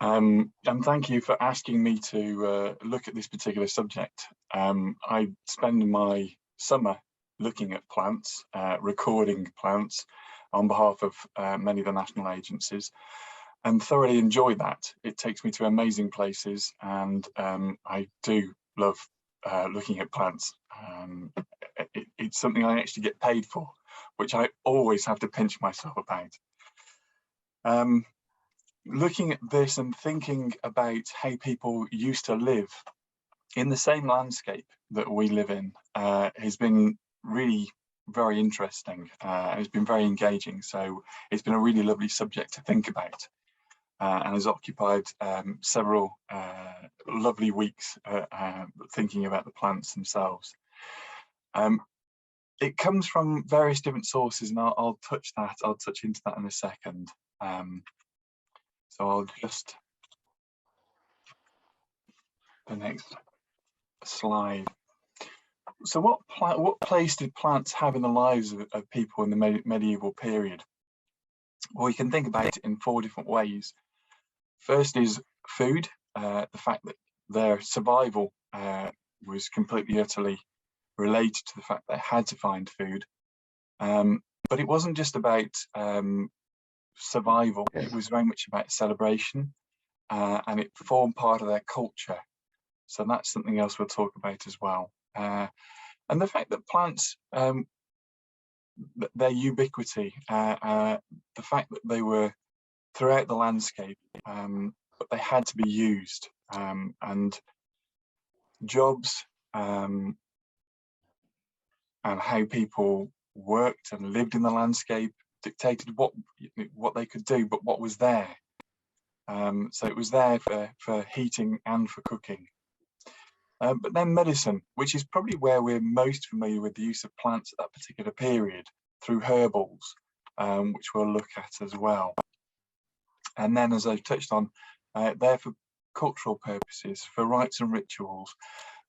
And thank you for asking me to look at this particular subject. I spend my summer looking at plants, recording plants on behalf of many of the national agencies, and thoroughly enjoy that. It takes me to amazing places, and I do love looking at plants. It's something I actually get paid for, which I always have to pinch myself about. Looking at this and thinking about how people used to live in the same landscape that we live in has been really very interesting. It's been very engaging, so it's been a really lovely subject to think about, and has occupied several lovely weeks thinking about the plants themselves. It comes from various different sources, and I'll touch into that in a second. So I'll just, the next slide. So what place did plants have in the lives of people in the medieval period? Well, we can think about it in 4 different ways. First is food, the fact that their survival was completely utterly related to the fact they had to find food. But it wasn't just about survival, it was very much about celebration, and it formed part of their culture. So that's something else we'll talk about as well. And the fact that plants, their ubiquity, the fact that they were throughout the landscape, but they had to be used, and jobs and how people worked and lived in the landscape dictated what they could do, but what was there. So it was there for heating and for cooking. But then medicine, which is probably where we're most familiar with the use of plants at that particular period, through herbals, which we'll look at as well. And then, as I've touched on, they're for cultural purposes, for rites and rituals.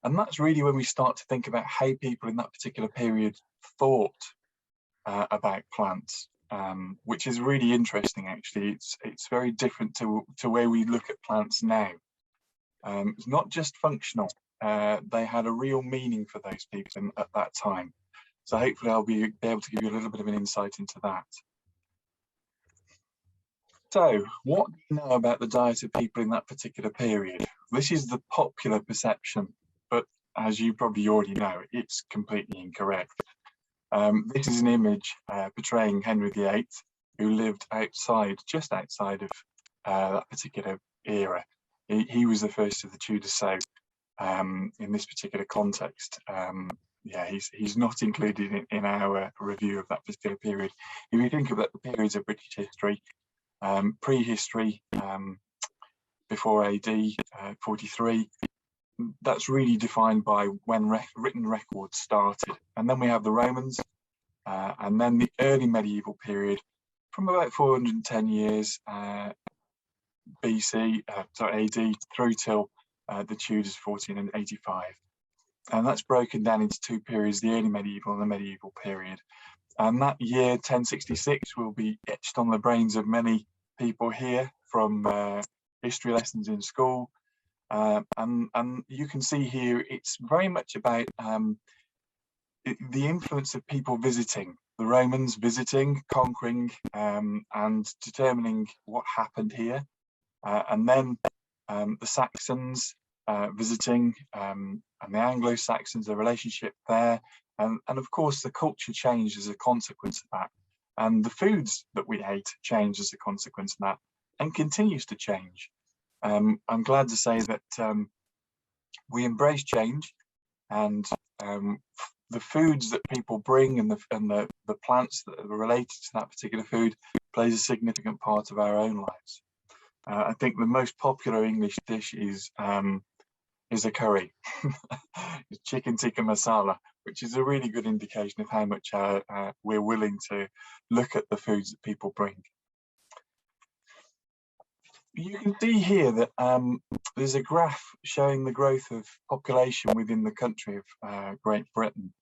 And that's really when we start to think about how people in that particular period thought about plants, which is really interesting. Actually, it's very different to where we look at plants now. It's not just functional. They had a real meaning for those people at that time. So hopefully I'll be able to give you a little bit of an insight into that. So what do you know about the diet of people in that particular period? This is the popular perception, but as you probably already know, it's completely incorrect. This is an image portraying Henry VIII, who lived just outside of that particular era. He was the first of the Tudors, so in this particular context, yeah, he's not included in our review of that particular period. If you think about the periods of British history, prehistory, before AD 43, that's really defined by when written records started. And then we have the Romans, and then the early medieval period from about 410 years BC, AD, through till the Tudors, 1485. And that's broken down into 2 periods, the early medieval and the medieval period. And that year, 1066, will be etched on the brains of many people here from history lessons in school. And you can see here, it's very much about the influence of people visiting, the Romans visiting, conquering, and determining what happened here. And then the Saxons visiting, and the Anglo-Saxons, the relationship there. And of course, the culture changed as a consequence of that. And the foods that we ate changed as a consequence of that, and continues to change. I'm glad to say that we embrace change, and the foods that people bring and the plants that are related to that particular food plays a significant part of our own lives. I think the most popular English dish is a curry, chicken tikka masala, which is a really good indication of how much we're willing to look at the foods that people bring. You can see here that there's a graph showing the growth of population within the country of Great Britain.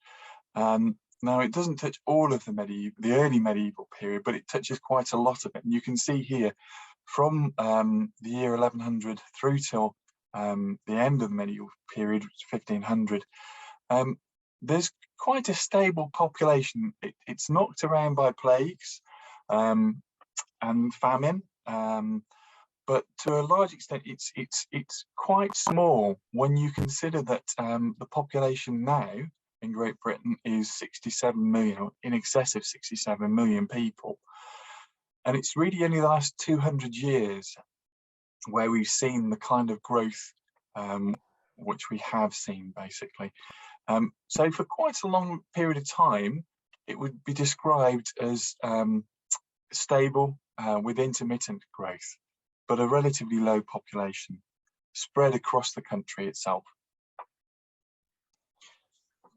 Now, it doesn't touch all of the early medieval period, but it touches quite a lot of it. And you can see here, from the year 1100 through till the end of the medieval period, 1500, there's quite a stable population. It's knocked around by plagues and famine, but to a large extent, it's quite small when you consider that the population now in Great Britain is 67 million, or in excess of 67 million people. And it's really only the last 200 years where we've seen the kind of growth which we have seen, basically. So for quite a long period of time, it would be described as stable with intermittent growth, but a relatively low population spread across the country itself.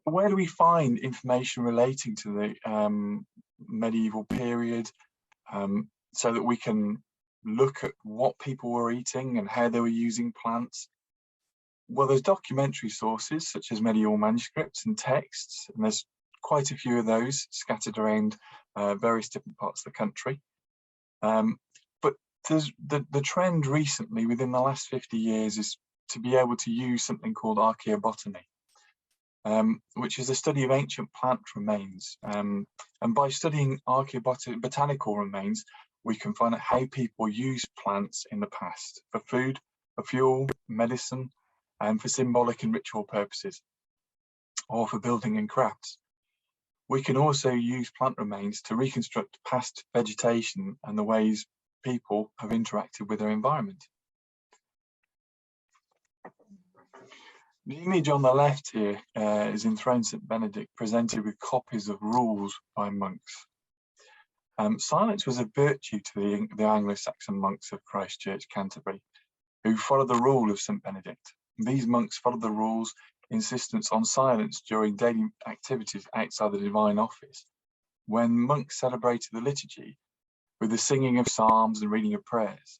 Where do we find information relating to the medieval period so that we can look at what people were eating and how they were using plants? Well, there's documentary sources such as medieval manuscripts and texts, and there's quite a few of those scattered around various different parts of the country. But there's the trend recently, within the last 50 years, is to be able to use something called archaeobotany, which is a study of ancient plant remains. And by studying botanical remains, we can find out how people used plants in the past for food, for fuel, medicine, and for symbolic and ritual purposes, or for building and crafts. We can also use plant remains to reconstruct past vegetation and the ways people have interacted with their environment. The image on the left here is enthroned St. Benedict, presented with copies of rules by monks. Silence was a virtue to the Anglo-Saxon monks of Christ Church, Canterbury, who followed the rule of St. Benedict. These monks followed the rules, insistence on silence during daily activities outside the divine office. When monks celebrated the liturgy with the singing of psalms and reading of prayers,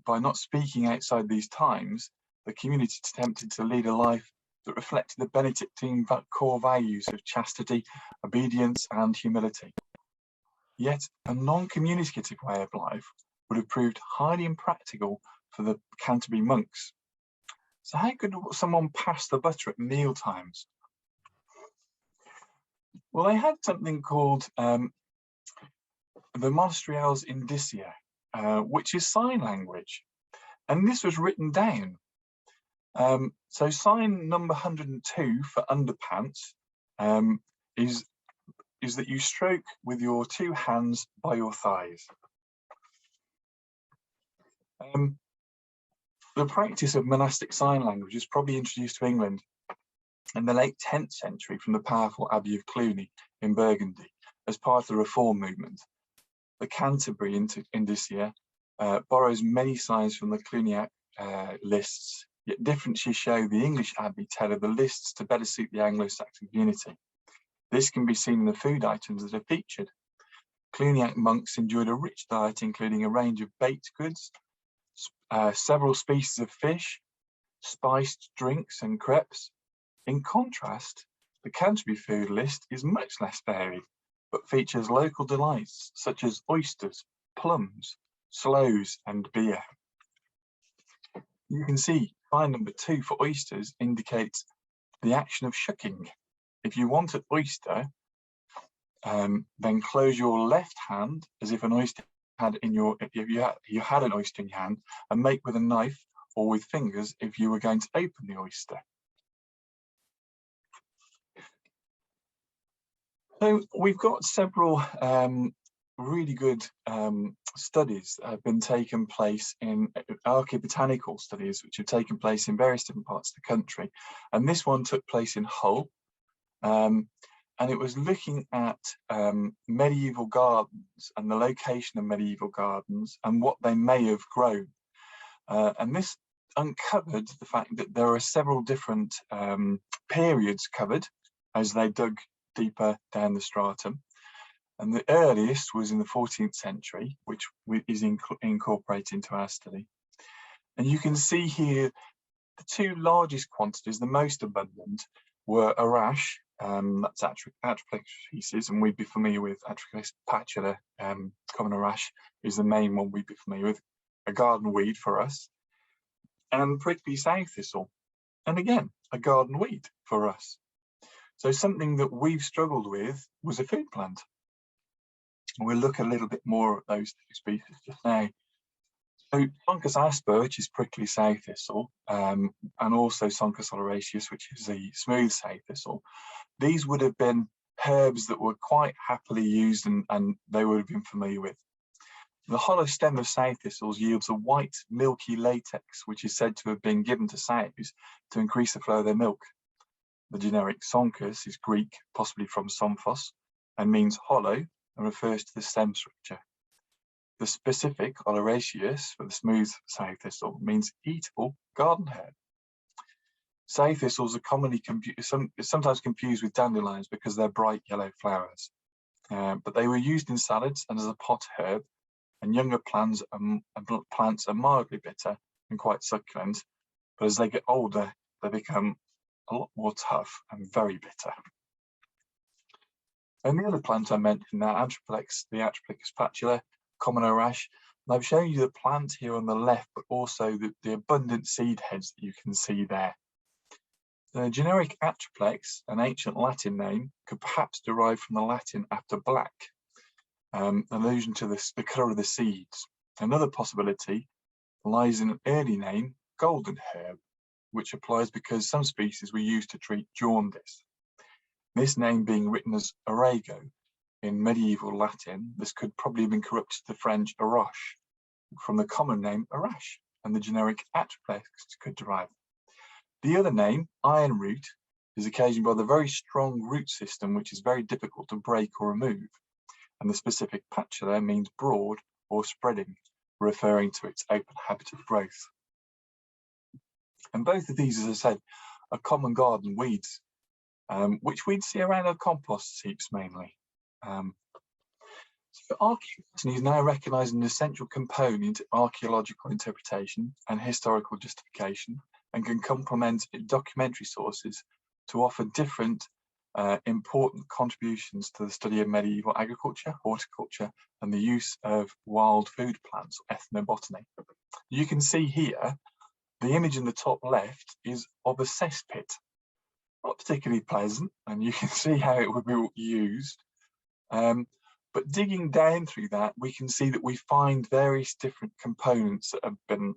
by not speaking outside these times, the community attempted to lead a life that reflected the Benedictine core values of chastity, obedience, and humility. Yet a non-communicative way of life would have proved highly impractical for the Canterbury monks. So how could someone pass the butter at meal times? Well, they had something called the Monastriales Indicia, which is sign language, and this was written down. So sign number 102 for underpants is that you stroke with your two hands by your thighs. The practice of monastic sign language was probably introduced to England in the late 10th century from the powerful Abbey of Cluny in Burgundy as part of the Reform movement. The Canterbury Indicia borrows many signs from the Cluniac lists, yet differences show the English Abbey tailored the lists to better suit the Anglo-Saxon community. This can be seen in the food items that are featured. Cluniac monks enjoyed a rich diet, including a range of baked goods, several species of fish, spiced drinks and crepes. In contrast, the Canterbury food list is much less varied, but features local delights such as oysters, plums, sloes, and beer. You can see sign number 2 for oysters indicates the action of shucking. If you want an oyster, then close your left hand as if an oyster had in your, if you had an oyster in your hand, and make with a knife or with fingers if you were going to open the oyster. So we've got several really good studies that have been taken place in archaeobotanical studies, which have taken place in various different parts of the country. And this one took place in Hull. And it was looking at medieval gardens and the location of medieval gardens and what they may have grown. And this uncovered the fact that there are several different periods covered as they dug deeper down the stratum. And the earliest was in the 14th century, which is incorporated into our study. And you can see here the two largest quantities, the most abundant, were arash, that's Atriplex species, and we'd be familiar with Atriplex patula. Common arash is the main one we'd be familiar with. a garden weed for us, and prickly sow thistle, and again, a garden weed for us. So something that we've struggled with was a food plant. And we'll look a little bit more at those two species just now. So Sonchus asper, which is prickly sow thistle, and also Sonchus oleraceus, which is the smooth sow thistle, these would have been herbs that were quite happily used and they would have been familiar with. The hollow stem of sow thistles yields a white, milky latex, which is said to have been given to sows to increase the flow of their milk. The generic Sonchus is Greek, possibly from somphos, and means hollow and refers to the stem structure. The specific oleraceus for the smooth sow thistle means eatable garden herb. Sow thistles are commonly sometimes confused with dandelions because they're bright yellow flowers, but they were used in salads and as a pot herb, and younger plants are mildly bitter and quite succulent, but as they get older, they become a lot more tough and very bitter. And the other plant I mentioned now, the Atropelecus patula, common arash, and I've shown you the plant here on the left, but also the abundant seed heads that you can see there. The generic Atroplex, an ancient Latin name, could perhaps derive from the Latin after black, an allusion to the colour of the seeds. Another possibility lies in an early name, golden herb, which applies because some species were used to treat jaundice. This name being written as arago in medieval Latin, this could probably have been corrupted to the French arache, from the common name arash, and the generic Atroplex could derive. The other name, iron root, is occasioned by the very strong root system, which is very difficult to break or remove. And the specific patula means broad or spreading, referring to its open habit of growth. And both of these, as I said, are common garden weeds, which we'd see around our compost heaps mainly. So archaeobotany is now recognised as an essential component in archaeological interpretation and historical justification, and can complement documentary sources to offer different important contributions to the study of medieval agriculture, horticulture, and the use of wild food plants, ethnobotany. You can see here, the image in the top left is of a cesspit. Not particularly pleasant, and you can see how it would be used. But digging down through that, we can see that we find various different components that have been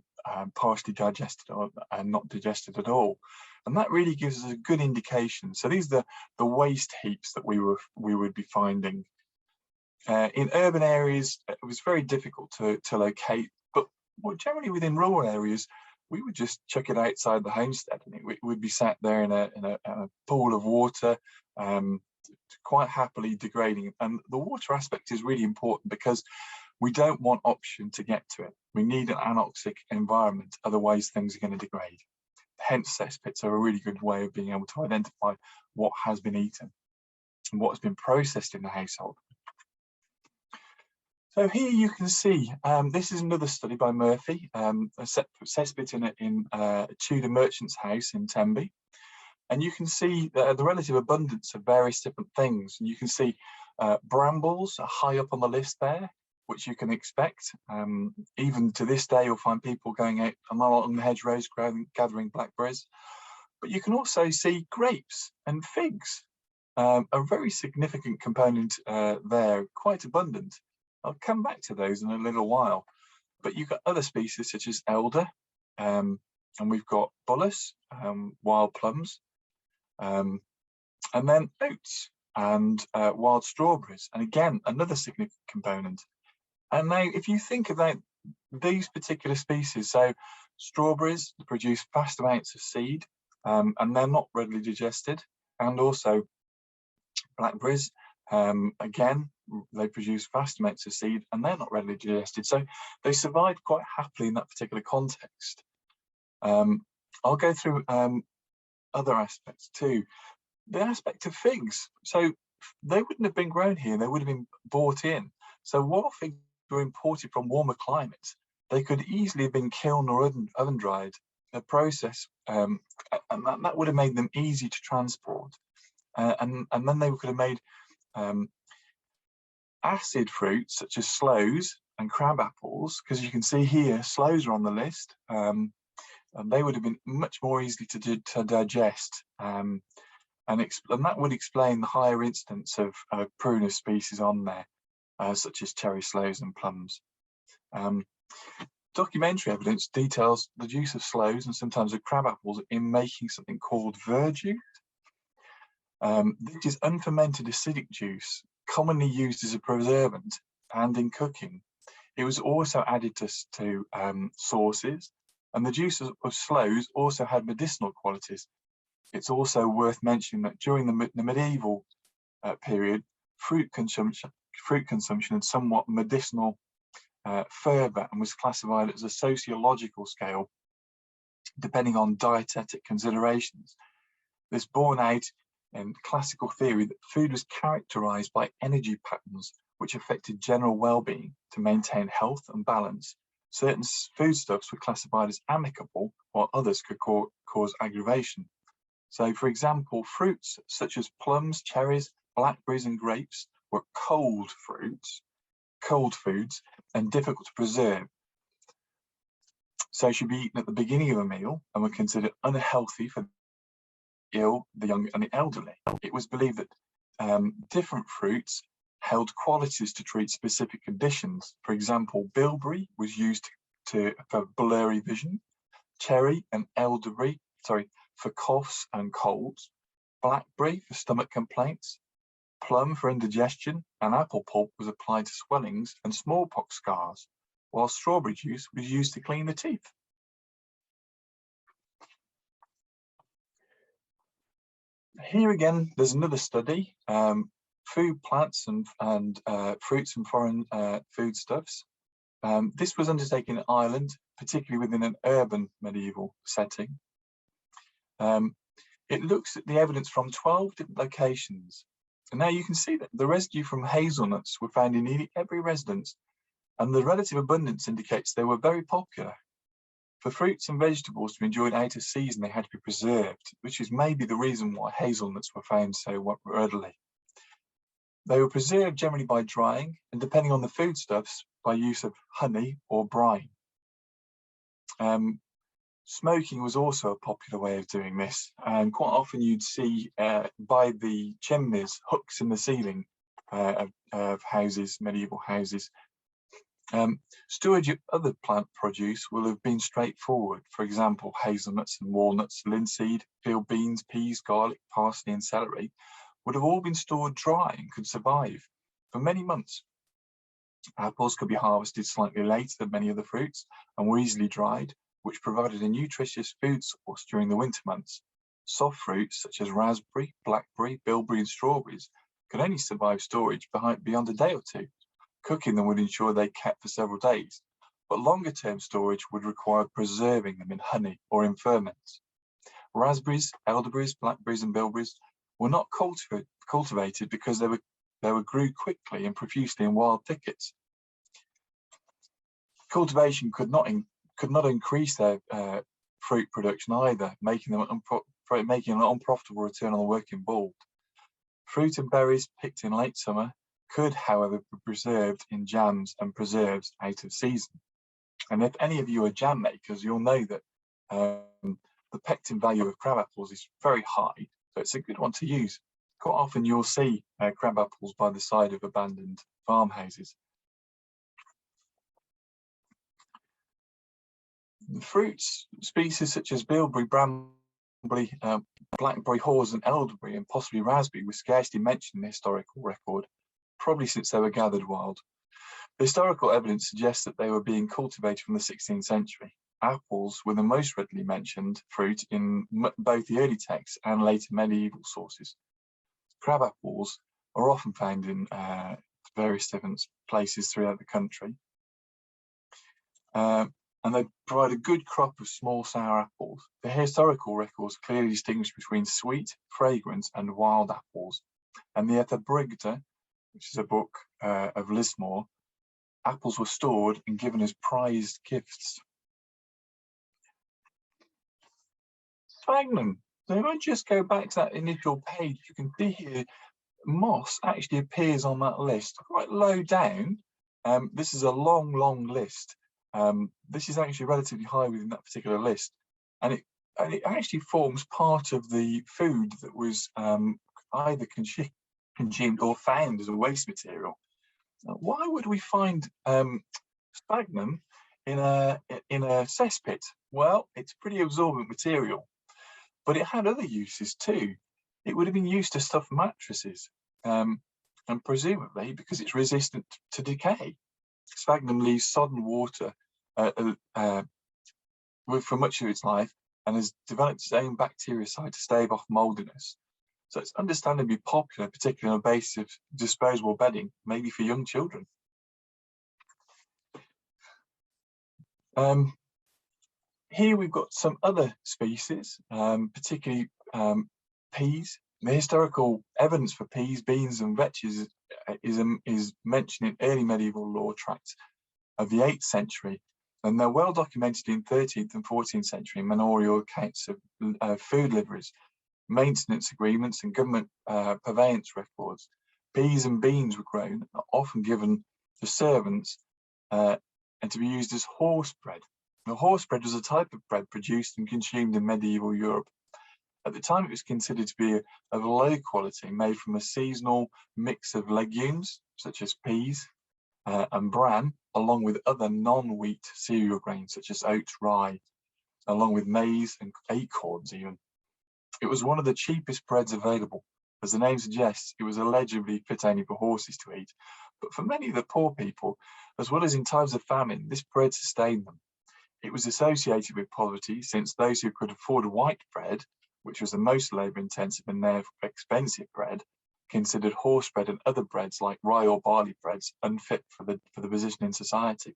partially digested or not digested at all. And that really gives us a good indication. So these are the waste heaps that we would be finding. In urban areas, it was very difficult to locate, but generally within rural areas, we would just chuck it outside the homestead, and it would be sat there in a pool of water, quite happily degrading. And the water aspect is really important because we don't want oxygen to get to it. We need an anoxic environment, otherwise things are going to degrade. Hence, cesspits are a really good way of being able to identify what has been eaten and what has been processed in the household. So here you can see, this is another study by Murphy, a cesspit in a Tudor merchant's house in Tenby. And you can see the relative abundance of various different things. And you can see brambles are high up on the list there, which you can expect. Even to this day, you'll find people going out along the hedgerows gathering blackberries. But you can also see grapes and figs, a very significant component there, quite abundant. I'll come back to those in a little while. But you've got other species such as elder, and we've got bullace, wild plums, and then oats and wild strawberries, and again another significant component. And now if you think about these particular species, so strawberries produce vast amounts of seed, and they're not readily digested, and also blackberries, again they produce vast amounts of seed and they're not readily digested, so they survive quite happily in that particular context. I'll go through other aspects too. The aspect of figs, so they wouldn't have been grown here, they would have been bought in. So while figs were imported from warmer climates, they could easily have been kilned or oven dried, a process, and that would have made them easy to transport. And then they could have made acid fruits such as sloes and crab apples, because you can see here sloes are on the list, and they would have been much more easily to digest, and that would explain the higher incidence of prunus species on there, such as cherry sloes and plums. Documentary evidence details the use of sloes and sometimes of crab apples in making something called verjuice. This is unfermented acidic juice, commonly used as a preservant and in cooking. It was also added to sauces, and the juice of sloes also had medicinal qualities. It's also worth mentioning that during the medieval period, fruit consumption had somewhat medicinal fervour and was classified as a sociological scale, depending on dietetic considerations. This borne out in classical theory that food was characterised by energy patterns which affected general well-being to maintain health and balance. Certain foodstuffs were classified as amicable, while others could cause aggravation. So, for example, fruits such as plums, cherries, blackberries and grapes were cold foods, and difficult to preserve. So should be eaten at the beginning of a meal and were considered unhealthy for the ill, the young and the elderly. It was believed that different fruits held qualities to treat specific conditions. For example, bilberry was used for blurry vision, cherry and elderberry, for coughs and colds, blackberry for stomach complaints, plum for indigestion, and apple pulp was applied to swellings and smallpox scars, while strawberry juice was used to clean the teeth. Here again, there's another study, food plants and fruits and foreign foodstuffs. This was undertaken in Ireland, particularly within an urban medieval setting. It looks at the evidence from 12 different locations. And now you can see that the residue from hazelnuts were found in nearly every residence, and the relative abundance indicates they were very popular. For fruits and vegetables to be enjoyed out of season, they had to be preserved, which is maybe the reason why hazelnuts were found so readily. They were preserved generally by drying, and depending on the foodstuffs, by use of honey or brine. Smoking was also a popular way of doing this, and quite often you'd see by the chimneys hooks in the ceiling of houses, medieval houses. Storage of other plant produce will have been straightforward. For example, hazelnuts and walnuts, linseed, field beans, peas, garlic, parsley and celery would have all been stored dry and could survive for many months. Apples could be harvested slightly later than many other fruits and were easily dried, which provided a nutritious food source during the winter months. Soft fruits such as raspberry, blackberry, bilberry and strawberries could only survive storage beyond a day or two. Cooking them would ensure they kept for several days, but longer term storage would require preserving them in honey or in ferments. Raspberries, elderberries, blackberries and bilberries were not cultivated because they grew quickly and profusely in wild thickets. Cultivation could not increase their fruit production either, making an unprofitable return on the work involved. Fruit and berries picked in late summer could, however, be preserved in jams and preserves out of season. And if any of you are jam makers, you'll know that the pectin value of crab apples is very high, so it's a good one to use. Quite often you'll see crab apples by the side of abandoned farmhouses. Fruits, species such as bilberry, brambly, blackberry, haws and elderberry and possibly raspberry were scarcely mentioned in the historical record, probably since they were gathered wild. The historical evidence suggests that they were being cultivated from the 16th century. Apples were the most readily mentioned fruit in both the early texts and later medieval sources. Crab apples are often found in various different places throughout the country. And they provide a good crop of small sour apples. The historical records clearly distinguish between sweet, fragrant and wild apples. And the Ethelbrigda, which is a book of Lismore, apples were stored and given as prized gifts. Sphagnum. So if I just go back to that initial page, you can see here moss actually appears on that list quite low down, This is a long list. This is actually relatively high within that particular list, and it actually forms part of the food that was either consumed or found as a waste material. Now, why would we find sphagnum in a cesspit? Well, it's pretty absorbent material, but it had other uses too. It would have been used to stuff mattresses, and presumably because it's resistant to decay. Sphagnum leaves sodden water for much of its life and has developed its own bactericide to stave off mouldiness. So it's understandably popular, particularly on a basis of disposable bedding, maybe for young children. Here we've got some other species, particularly peas. The historical evidence for peas, beans and vetches is mentioned in early medieval law tracts of the 8th century, and they're well documented in 13th and 14th century manorial accounts of food liveries, maintenance agreements and government purveyance records. Peas and beans were grown, often given to servants and to be used as horse bread. Now, horse bread was a type of bread produced and consumed in medieval Europe. At the time, it was considered to be of low quality, made from a seasonal mix of legumes, such as peas and bran, along with other non-wheat cereal grains, such as oats, rye, along with maize and acorns even. It was one of the cheapest breads available. As the name suggests, it was allegedly fit only for horses to eat. But for many of the poor people, as well as in times of famine, this bread sustained them. It was associated with poverty, since those who could afford white bread, which was the most labour-intensive and therefore expensive bread, considered horse bread and other breads like rye or barley breads unfit for their position in society.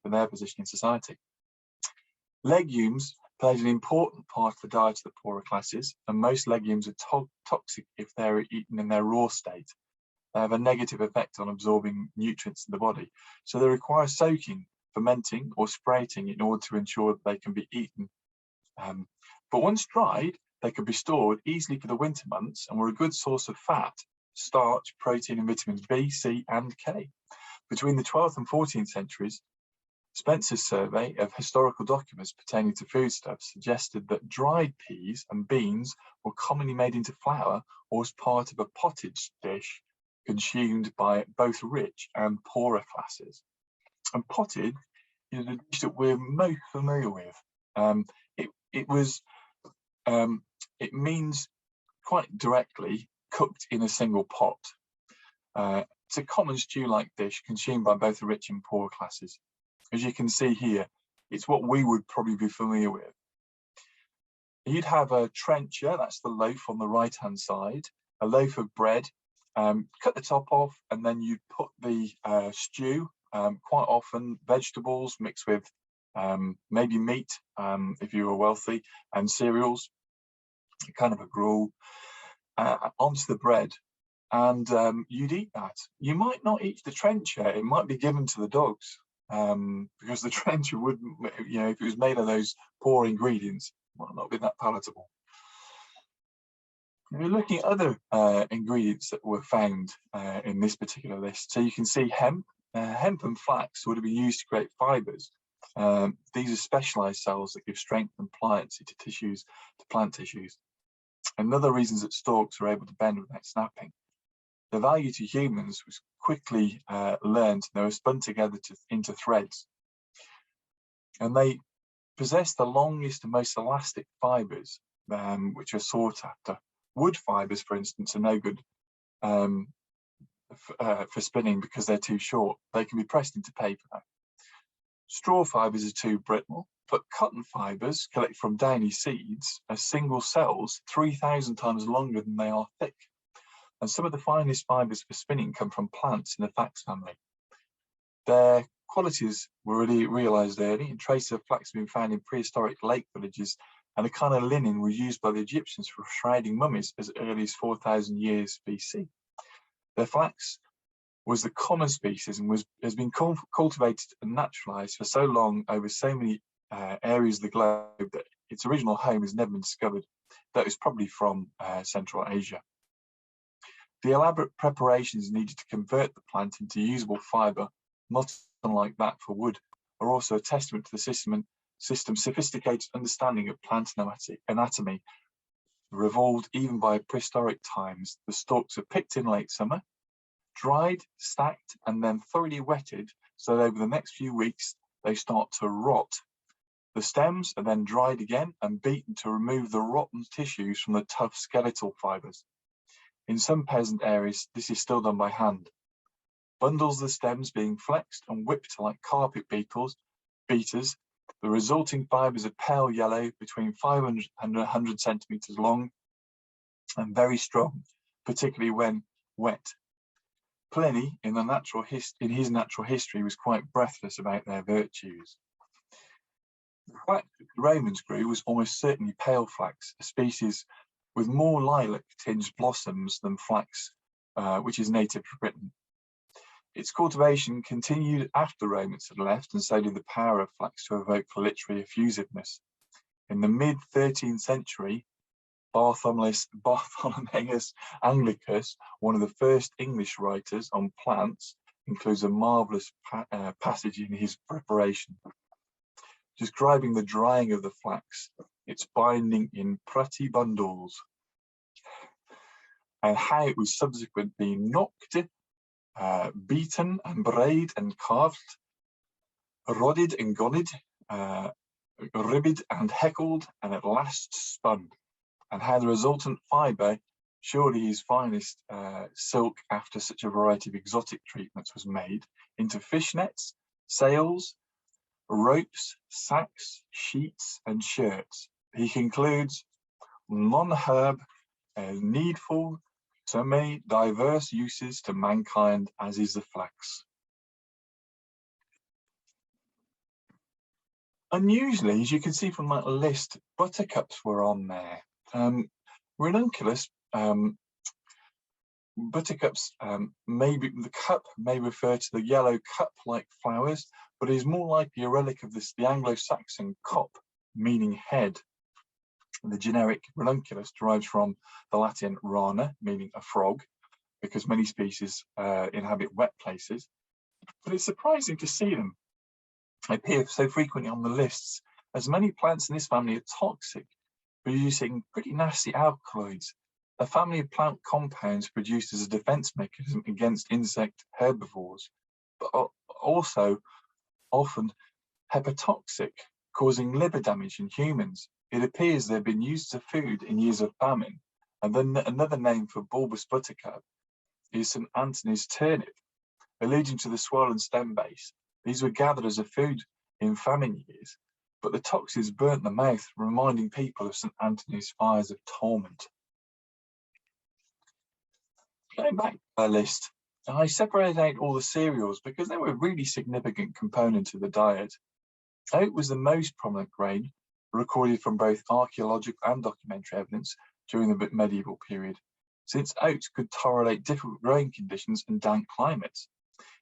Legumes played an important part of the diet of the poorer classes, and most legumes are toxic if they're eaten in their raw state. They have a negative effect on absorbing nutrients in the body, so they require soaking, fermenting or sprouting in order to ensure that they can be eaten. But once dried, they could be stored easily for the winter months and were a good source of fat, starch, protein and vitamins B, C and K. Between the 12th and 14th centuries, Spencer's survey of historical documents pertaining to foodstuffs suggested that dried peas and beans were commonly made into flour or as part of a pottage dish consumed by both rich and poorer classes. And pottage is a dish that we're most familiar with. It means quite directly cooked in a single pot. It's a common stew-like dish consumed by both the rich and poor classes. As you can see here, it's what we would probably be familiar with. You'd have a trencher, that's the loaf on the right-hand side, a loaf of bread, cut the top off, and then you'd put the stew, quite often vegetables mixed with maybe meat, if you were wealthy, and cereals, kind of a gruel, onto the bread. And you'd eat that. You might not eat the trencher, it might be given to the dogs. Because the trencher wouldn't, if it was made of those poor ingredients, might not be that palatable. We're looking at other ingredients that were found in this particular list. So you can see hemp. Hemp and flax would have been used to create fibres. These are specialised cells that give strength and pliancy to plant tissues. Another reason is that stalks are able to bend without snapping. The value to humans was quickly learned. They were spun together into threads. And they possess the longest and most elastic fibres, which are sought after. Wood fibres, for instance, are no good for spinning because they're too short. They can be pressed into paper though. Straw fibres are too brittle, but cotton fibres collected from downy seeds are single cells 3,000 times longer than they are thick. And some of the finest fibres for spinning come from plants in the flax family. Their qualities were really realised early, and traces of flax have been found in prehistoric lake villages, and a kind of linen was used by the Egyptians for shrouding mummies as early as 4,000 years BC. Their flax was the common species and has been cultivated and naturalised for so long over so many areas of the globe that its original home has never been discovered. That is probably from Central Asia. The elaborate preparations needed to convert the plant into usable fibre unlike that for wood, are also a testament to the system's sophisticated understanding of plant anatomy, revolved even by prehistoric times. The stalks are picked in late summer, dried, stacked, and then thoroughly wetted, so that over the next few weeks they start to rot. The stems are then dried again and beaten to remove the rotten tissues from the tough skeletal fibres. In some peasant areas, this is still done by hand. Bundles of the stems being flexed and whipped like carpet beaters, the resulting fibres are pale yellow, between 500 and 100 centimetres long, and very strong, particularly when wet. Pliny, in his natural history, was quite breathless about their virtues. The flax the Romans grew was almost certainly pale flax, a species with more lilac-tinged blossoms than flax, which is native to Britain. Its cultivation continued after the Romans had left, and so did the power of flax to evoke literary effusiveness. In the mid-13th century, Bartholomeus Anglicus, one of the first English writers on plants, includes a marvellous passage in his preparation, describing the drying of the flax, its binding in pretty bundles, and how it was subsequently knocked, beaten and brayed and carved, rodded and gonned, ribbed and heckled, and at last spun, and how the resultant fibre, surely his finest silk after such a variety of exotic treatments, was made into fishnets, sails, ropes, sacks, sheets, and shirts. He concludes, non-herb, needful, so many diverse uses to mankind as is the flax. Unusually, as you can see from that list, buttercups were on there. Ranunculus, buttercups, the cup may refer to the yellow cup-like flowers, but is more likely a relic of the Anglo-Saxon cop, meaning head. The generic ranunculus derives from the Latin rana, meaning a frog, because many species inhabit wet places. But it's surprising to see them appear so frequently on the lists, as many plants in this family are toxic, producing pretty nasty alkaloids, a family of plant compounds produced as a defense mechanism against insect herbivores, but also often hepatotoxic, causing liver damage in humans. It appears they've been used as a food in years of famine, and then another name for bulbous buttercup is St. Anthony's turnip, alluding to the swollen stem base. These were gathered as a food in famine years, but the toxins burnt the mouth, reminding people of St. Anthony's fires of torment. Going back to our list, I separated out all the cereals because they were a really significant component of the diet. Oat was the most prominent grain, recorded from both archaeological and documentary evidence during the medieval period. Since oats could tolerate difficult growing conditions and damp climates,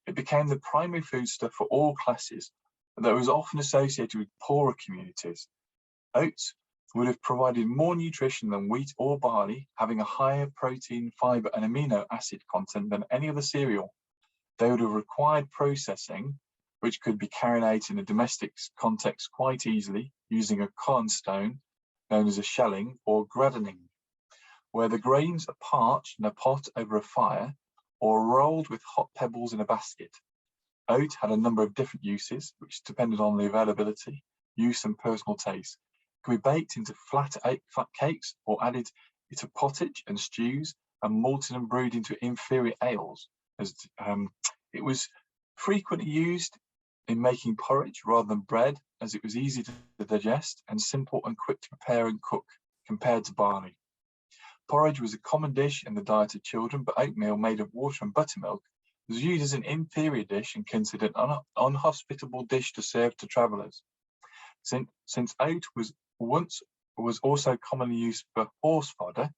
it became the primary foodstuff for all classes, though it was often associated with poorer communities. Oats would have provided more nutrition than wheat or barley, having a higher protein, fibre and amino acid content than any other cereal. They would have required processing, which could be carried out in a domestic context quite easily, using a cornstone known as a shelling or gradening, where the grains are parched in a pot over a fire or rolled with hot pebbles in a basket. Oat had a number of different uses, which depended on the availability, use and personal taste. It could be baked into flat cakes or added into pottage and stews and malted and brewed into inferior ales. It was frequently used in making porridge rather than bread, as it was easy to digest and simple and quick to prepare and cook compared to barley. Porridge was a common dish in the diet of children, but oatmeal made of water and buttermilk was used as an inferior dish and considered an unhospitable dish to serve to travellers. Since oat was also commonly used for horse fodder,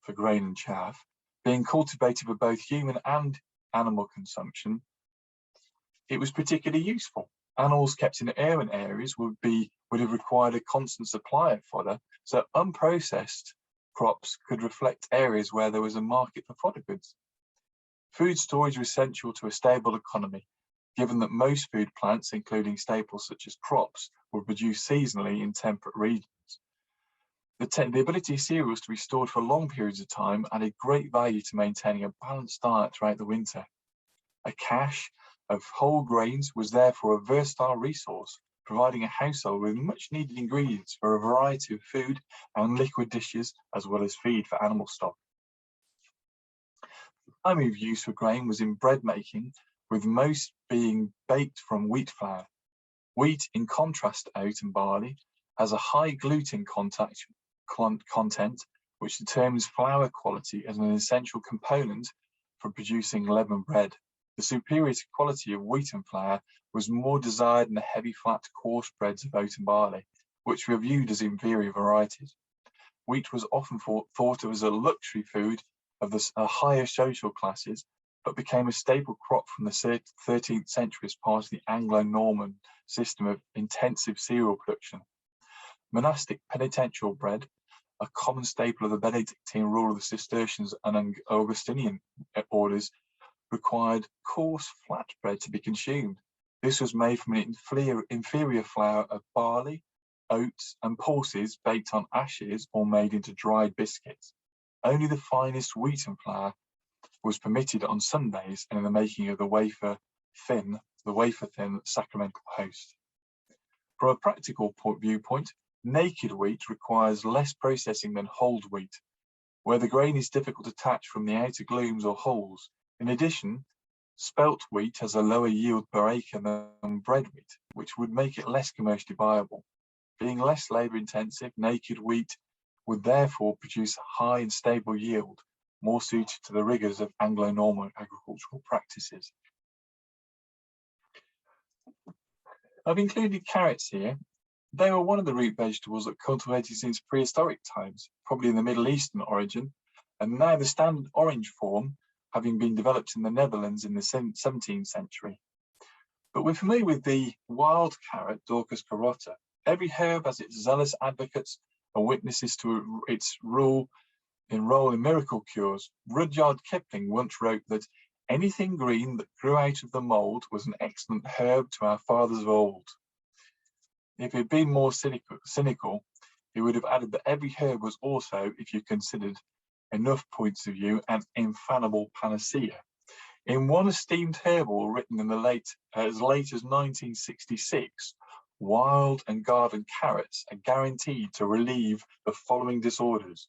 for grain and chaff, being cultivated for both human and animal consumption, it was particularly useful. Animals kept in urban areas would have required a constant supply of fodder, so unprocessed crops could reflect areas where there was a market for fodder goods. Food storage was essential to a stable economy, given that most food plants, including staples such as crops, were produced seasonally in temperate regions. The ability of cereals to be stored for long periods of time added great value to maintaining a balanced diet throughout the winter. A cache of whole grains was therefore a versatile resource, providing a household with much needed ingredients for a variety of food and liquid dishes, as well as feed for animal stock. The primary use for grain was in bread making, with most being baked from wheat flour. Wheat, in contrast to oat and barley, has a high gluten content, which determines flour quality as an essential component for producing leavened bread. The superior quality of wheat and flour was more desired in the heavy, flat, coarse breads of oat and barley, which were viewed as inferior varieties. Wheat was often thought of as a luxury food of the higher social classes, but became a staple crop from the 13th century as part of the Anglo-Norman system of intensive cereal production. Monastic penitential bread, a common staple of the Benedictine rule of the Cistercians and Augustinian orders, required coarse flat bread to be consumed. This was made from an inferior flour of barley, oats, and pulses baked on ashes or made into dried biscuits. Only the finest wheaten flour was permitted on Sundays and in the making of the wafer thin sacramental host. From a practical viewpoint, naked wheat requires less processing than hulled wheat, where the grain is difficult to detach from the outer glooms or hulls. In addition, spelt wheat has a lower yield per acre than bread wheat, which would make it less commercially viable. Being less labour intensive, naked wheat would therefore produce a high and stable yield, more suited to the rigours of Anglo-Norman agricultural practices. I've included carrots here. They were one of the root vegetables that cultivated since prehistoric times, probably in the Middle Eastern origin, and now the standard orange form, having been developed in the Netherlands in the 17th century. But we're familiar with the wild carrot, Dorcas carota. Every herb has its zealous advocates and witnesses to its role in miracle cures. Rudyard Kipling once wrote that anything green that grew out of the mould was an excellent herb to our fathers of old. If he'd been more cynical, he would have added that every herb was also, if you considered enough points of view, an infallible panacea. In one esteemed herbal written in as late as 1966, wild and garden carrots are guaranteed to relieve the following disorders: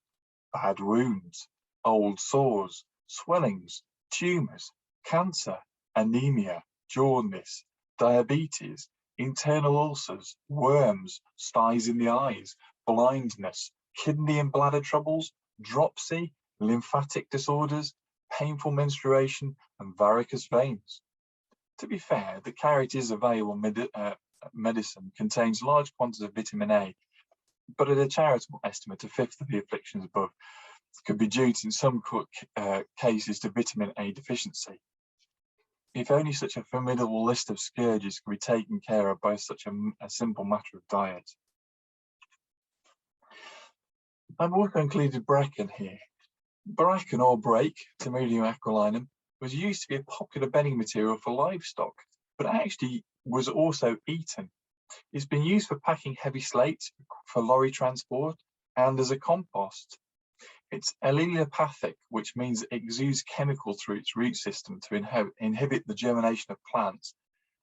bad wounds, old sores, swellings, tumours, cancer, anemia, jaundice, diabetes, internal ulcers, worms, styes in the eyes, blindness, kidney and bladder troubles, dropsy, lymphatic disorders, painful menstruation, and varicose veins. To be fair, the carrot is a valuable medicine, contains large quantities of vitamin A, but at a charitable estimate, a fifth of the afflictions above could be due in some cases to vitamin A deficiency. If only such a formidable list of scourges could be taken care of by such a simple matter of diet. I've also included bracken here. Bracken, or brake, Timonium aquilinum, was used to be a popular bedding material for livestock, but actually was also eaten. It's been used for packing heavy slates for lorry transport and as a compost. It's allelopathic, which means it exudes chemicals through its root system to inhibit the germination of plants,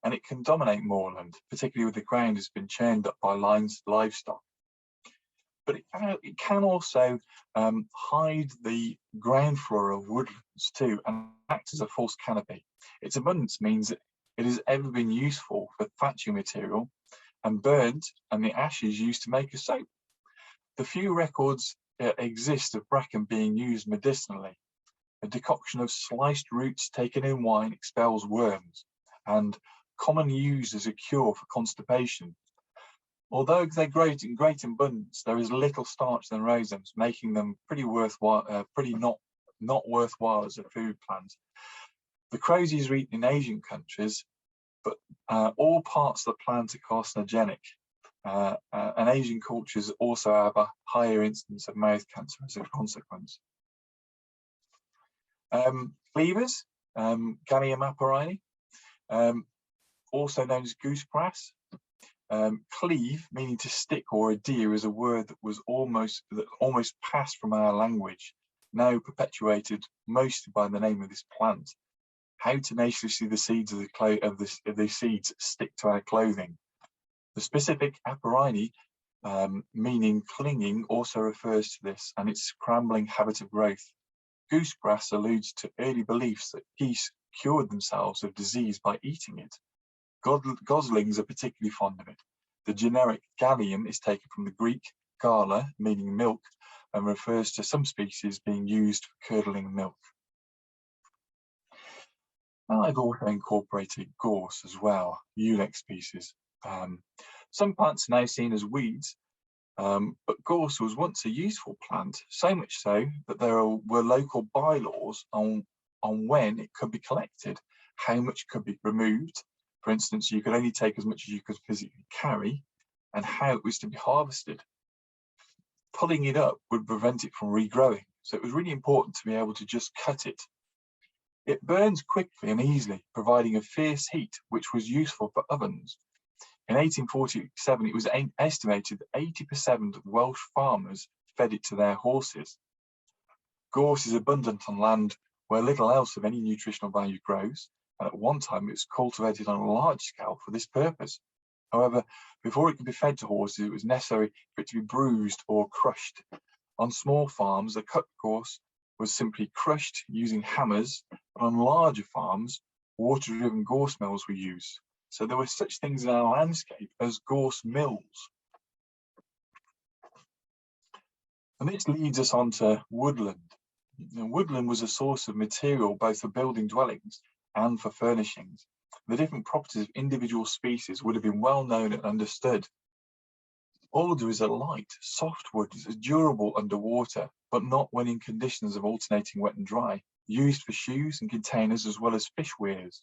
and it can dominate moorland, particularly where the ground has been churned up by livestock. But it can also hide the ground floor of woodlands too, and act as a false canopy. Its abundance means that it has ever been useful for thatching material and burnt, and the ashes used to make a soap. The few records exist of bracken being used medicinally. A decoction of sliced roots taken in wine expels worms, and commonly used as a cure for constipation. Although they grow in great abundance, there is little starch in the rhizomes, making them pretty not worthwhile as a food plant. The crosies are eaten in Asian countries, but all parts of the plant are carcinogenic. And Asian cultures also have a higher incidence of mouth cancer as a consequence. Cleavers, Galium apirini. also known as goosegrass. Cleave, meaning to stick or adhere, is a word that was almost passed from our language, now perpetuated mostly by the name of this plant. How tenaciously the seeds of the seeds stick to our clothing. The specific aperini, meaning clinging, also refers to this and its scrambling habit of growth. Goosegrass alludes to early beliefs that geese cured themselves of disease by eating it. Goslings are particularly fond of it. The generic gallium is taken from the Greek gala, meaning milk, and refers to some species being used for curdling milk. Now I've also incorporated gorse as well, Ulex species. Some plants are now seen as weeds, but gorse was once a useful plant, so much so that there were local bylaws on when it could be collected, how much could be removed. For instance, you could only take as much as you could physically carry, and how it was to be harvested. Pulling it up would prevent it from regrowing, so it was really important to be able to just cut it. It burns quickly and easily, providing a fierce heat, which was useful for ovens. In 1847, it was estimated that 80% of Welsh farmers fed it to their horses. Gorse is abundant on land where little else of any nutritional value grows, and at one time it was cultivated on a large scale for this purpose. However, before it could be fed to horses, it was necessary for it to be bruised or crushed. On small farms, the cut gorse was simply crushed using hammers, but on larger farms, water-driven gorse mills were used. So there were such things in our landscape as gorse mills. And this leads us on to woodland. Now, woodland was a source of material both for building dwellings and for furnishings. The different properties of individual species would have been well known and understood. Alder is a light, soft wood, is durable underwater, but not when in conditions of alternating wet and dry, used for shoes and containers as well as fish weirs.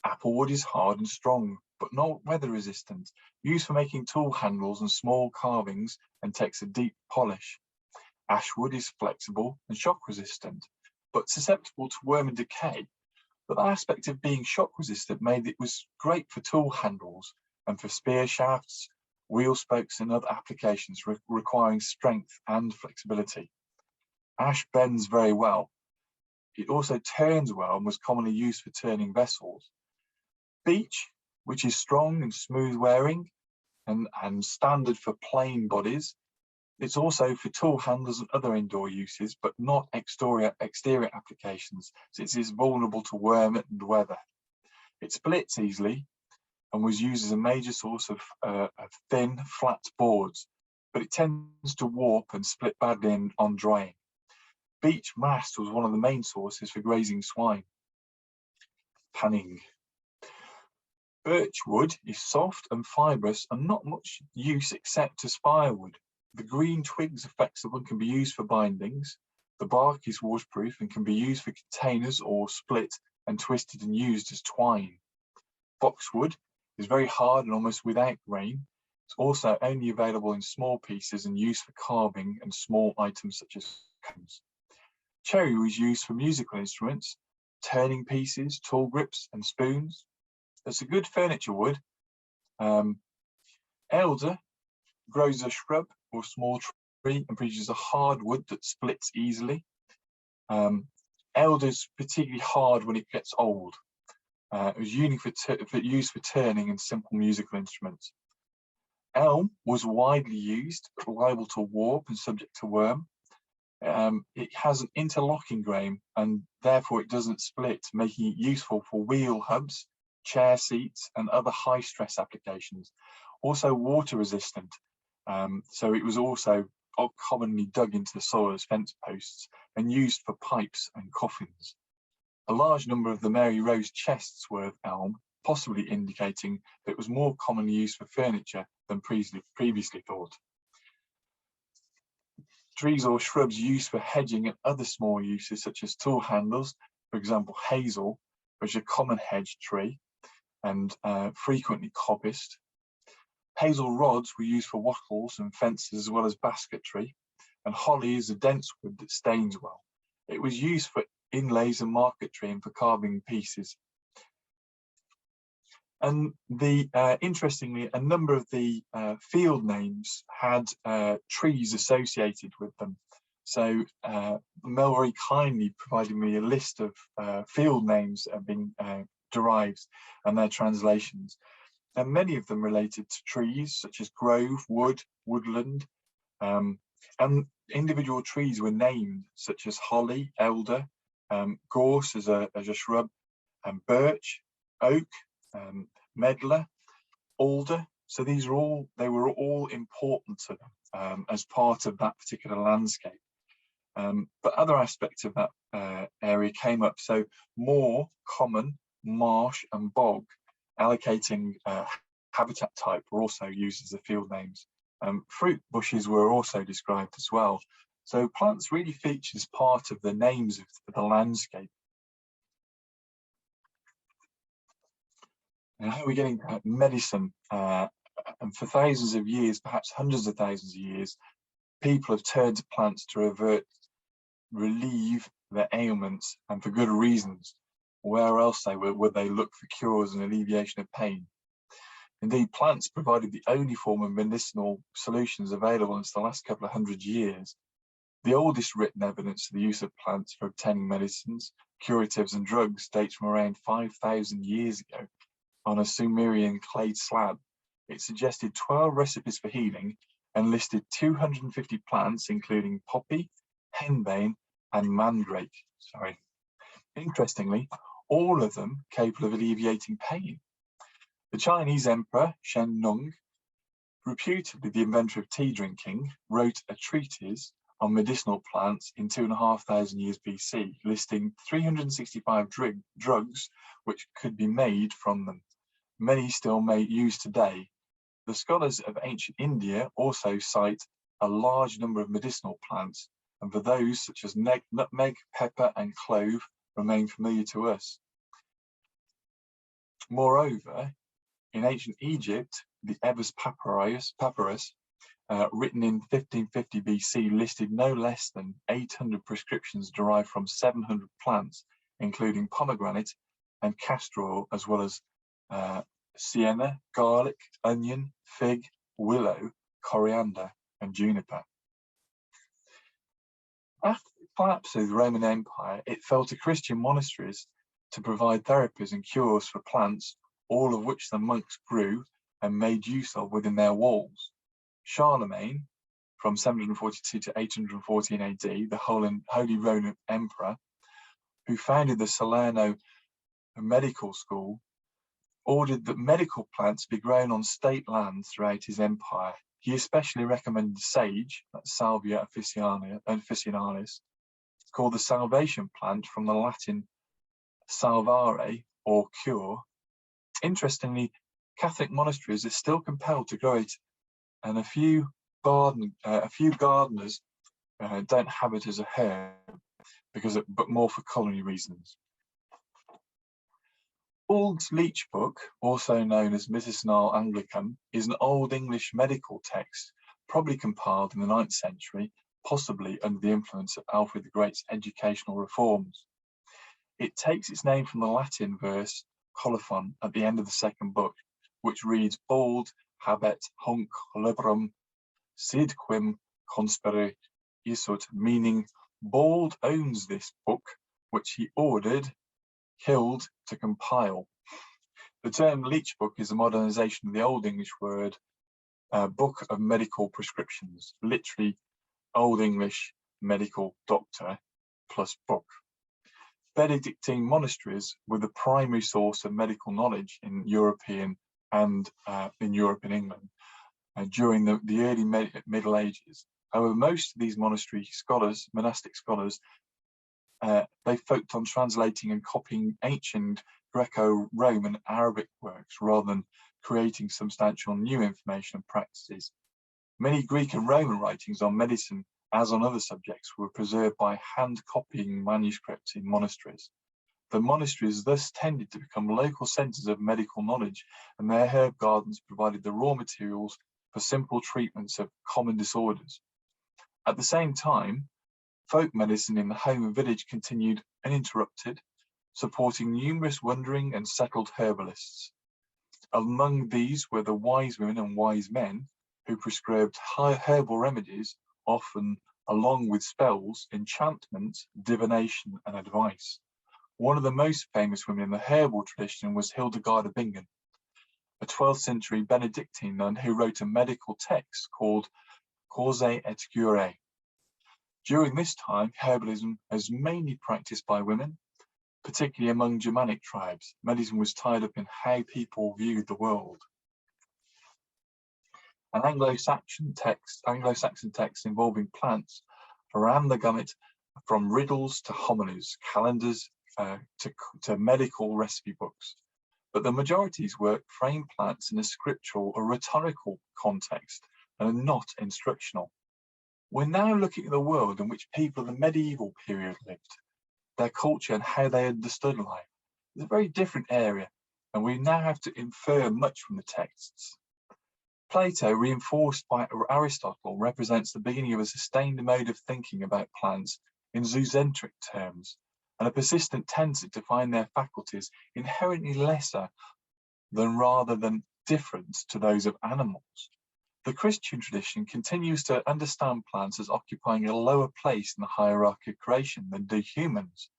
Applewood is hard and strong, but not weather resistant, used for making tool handles and small carvings and takes a deep polish. Ashwood is flexible and shock resistant, but susceptible to worm and decay. But the aspect of being shock resistant made it was great for tool handles and for spear shafts, wheel spokes and other applications requiring strength and flexibility. Ash bends very well. It also turns well and was commonly used for turning vessels. Beech, which is strong and smooth wearing and standard for plain bodies. It's also for tool handles and other indoor uses, but not exterior applications, since it is vulnerable to worm and weather. It splits easily and was used as a major source of thin, flat boards, but it tends to warp and split badly on drying. Beech mast was one of the main sources for grazing swine. Panning. Birch wood is soft and fibrous and not much use except as firewood. The green twigs are flexible and can be used for bindings. The bark is waterproof and can be used for containers or split and twisted and used as twine. Boxwood is very hard and almost without grain. It's also only available in small pieces and used for carving and small items such as cones. Cherry was used for musical instruments, turning pieces, tool grips and spoons. It's a good furniture wood. Elder grows a shrub or small tree and produces a hard wood that splits easily. Elder is particularly hard when it gets old. It was used for turning and simple musical instruments. Elm was widely used, but liable to warp and subject to worm. It has an interlocking grain and therefore it doesn't split, making it useful for wheel hubs, chair seats and other high stress applications. Also water resistant, so it was also commonly dug into the soil as fence posts and used for pipes and coffins. A large number of the Mary Rose chests were of elm, possibly indicating that it was more commonly used for furniture than previously thought. Trees or shrubs used for hedging and other small uses such as tool handles, for example hazel, which is a common hedge tree and frequently coppiced. Hazel rods were used for wattles and fences as well as basketry, and holly is a dense wood that stains well. It was used for inlays and marquetry and for carving pieces. And interestingly, a number of the field names had trees associated with them. So Mel very kindly provided me a list of field names that have been derived and their translations. And many of them related to trees such as grove, wood, woodland, and individual trees were named such as holly, elder, gorse as a shrub, birch, oak, medlar, alder. So they were all important to them as part of that particular landscape. But other aspects of that area came up. So moor, common, marsh, and bog, allocating habitat type, were also used as the field names. Fruit bushes were also described as well. So plants really feature as part of the names of the landscape. Now, how are we getting medicine? And for thousands of years, perhaps hundreds of thousands of years, people have turned to plants to relieve their ailments, and for good reasons. Where else would they look for cures and alleviation of pain? Indeed, plants provided the only form of medicinal solutions available until the last couple of hundred years. The oldest written evidence of the use of plants for obtaining medicines, curatives, and drugs dates from around 5,000 years ago on a Sumerian clay slab. It suggested 12 recipes for healing and listed 250 plants, including poppy, henbane, and mandrake. Interestingly, all of them capable of alleviating pain. The Chinese emperor Shen Nung, reputedly the inventor of tea drinking, wrote a treatise on medicinal plants in 2,500 years BC, listing 365 drugs which could be made from them. Many still used today. The scholars of ancient India also cite a large number of medicinal plants, and for those such as nutmeg, pepper, and clove remain familiar to us. Moreover, in ancient Egypt, the Ebers Papyrus, written in 1550 BC, listed no less than 800 prescriptions derived from 700 plants, including pomegranate and castor oil, as well as sienna, garlic, onion, fig, willow, coriander, and juniper. After the collapse of the Roman Empire, it fell to Christian monasteries to provide therapies and cures for plants, all of which the monks grew and made use of within their walls. Charlemagne, from 742 to 814 AD, the Holy Roman Emperor, who founded the Salerno Medical School, ordered that medical plants be grown on state land throughout his empire. He especially recommended sage, that's Salvia officinalis, called the salvation plant from the Latin salvare, or cure. Interestingly, Catholic monasteries are still compelled to grow it, and a few gardeners don't have it as a herb, but more for culinary reasons. Bald's Leech Book, also known as Medicinal Anglicum, is an Old English medical text, probably compiled in the 9th century, possibly under the influence of Alfred the Great's educational reforms. It takes its name from the Latin verse colophon at the end of the second book, which reads, Bald habet hunc librum sid quim conspere isut, meaning Bald owns this book, which he ordered Hild to compile. The term leech book is a modernization of the Old English word book of medical prescriptions, literally Old English medical doctor plus book. Benedictine monasteries were the primary source of medical knowledge in Europe and England during the early Middle Ages. However, most of these monastic scholars, they focused on translating and copying ancient Greco-Roman Arabic works rather than creating substantial new information and practices. Many Greek and Roman writings on medicine, as on other subjects, were preserved by hand-copying manuscripts in monasteries. The monasteries thus tended to become local centres of medical knowledge, and their herb gardens provided the raw materials for simple treatments of common disorders. At the same time, folk medicine in the home and village continued uninterrupted, supporting numerous wandering and settled herbalists. Among these were the wise women and wise men who prescribed high herbal remedies, often along with spells, enchantments, divination, and advice. One of the most famous women in the herbal tradition was Hildegard of Bingen, a 12th century Benedictine nun who wrote a medical text called Causae et Curae. During this time, herbalism was mainly practiced by women, particularly among Germanic tribes. Medicine was tied up in how people viewed the world. An Anglo-Saxon text involving plants ran the gamut from riddles to homilies, calendars to medical recipe books. But the majority's work framed plants in a scriptural or rhetorical context and are not instructional. We're now looking at the world in which people of the medieval period lived, their culture and how they understood life. It's a very different area, and we now have to infer much from the texts. Plato, reinforced by Aristotle, represents the beginning of a sustained mode of thinking about plants in zoocentric terms, and a persistent tendency to find their faculties inherently lesser than rather than different to those of animals. The Christian tradition continues to understand plants as occupying a lower place in the hierarchy of creation than do humans.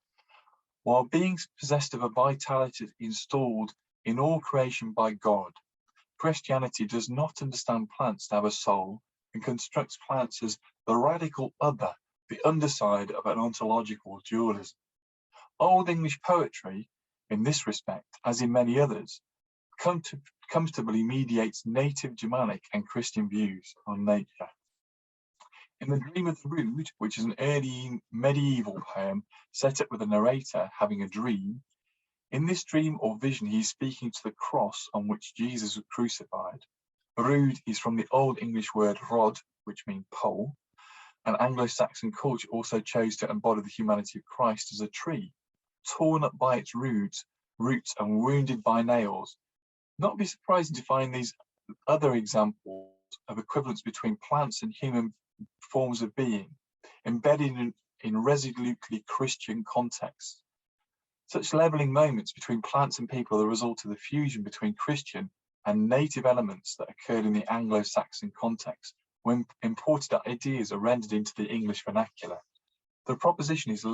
While being possessed of a vitality installed in all creation by God, Christianity does not understand plants to have a soul and constructs plants as the radical other, the underside of an ontological dualism. Old English poetry, in this respect, as in many others, comfortably mediates native Germanic and Christian views on nature. In The Dream of the Rood, which is an early medieval poem set up with a narrator having a dream, in this dream or vision he is speaking to the cross on which Jesus was crucified. Rood is from the Old English word rod, which means pole, and Anglo-Saxon culture also chose to embody the humanity of Christ as a tree, torn up by its roots and wounded by nails. Not be surprising to find these other examples of equivalence between plants and human forms of being, embedded in resolutely Christian contexts. Such leveling moments between plants and people are the result of the fusion between Christian and native elements that occurred in the Anglo-Saxon context when imported ideas are rendered into the English vernacular. The proposition is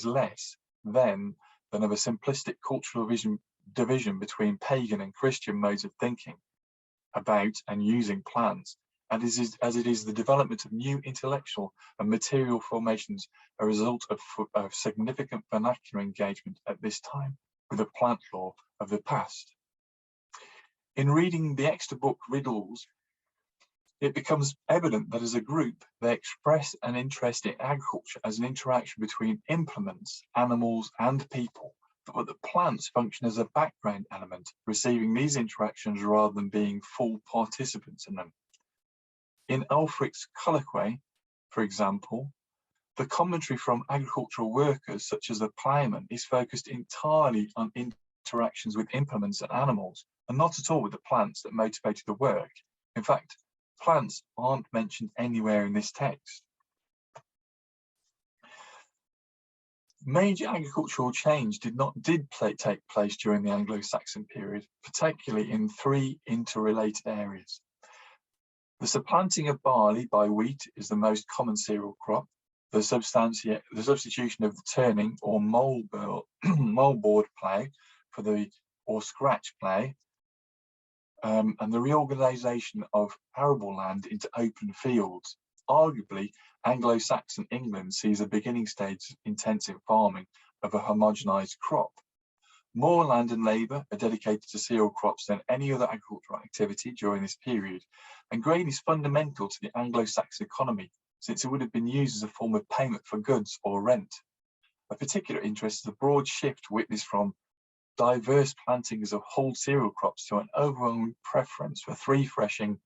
less then than of a simplistic cultural division between pagan and Christian modes of thinking about and using plants, and as it is the development of new intellectual and material formations a result of significant vernacular engagement at this time with the plant lore of the past. In reading the extra book Riddles, it becomes evident that as a group, they express an interest in agriculture as an interaction between implements, animals, and people, but that plants function as a background element, receiving these interactions rather than being full participants in them. In Ulfric's Colloquy, for example, the commentary from agricultural workers, such as the ploughman, is focused entirely on interactions with implements and animals, and not at all with the plants that motivated the work. In fact, plants aren't mentioned anywhere in this text. Major agricultural change did take place during the Anglo-Saxon period, particularly in three interrelated areas. The supplanting of barley by wheat is the most common cereal crop. The substitution of the turning or moldboard plough or scratch plough, and the reorganisation of arable land into open fields. Arguably, Anglo-Saxon England sees a beginning stage of intensive farming of a homogenised crop. More land and labour are dedicated to cereal crops than any other agricultural activity during this period, and grain is fundamental to the Anglo-Saxon economy, since it would have been used as a form of payment for goods or rent. Of particular interest is the broad shift witnessed from diverse plantings of whole cereal crops to an overwhelming preference for pre-threshing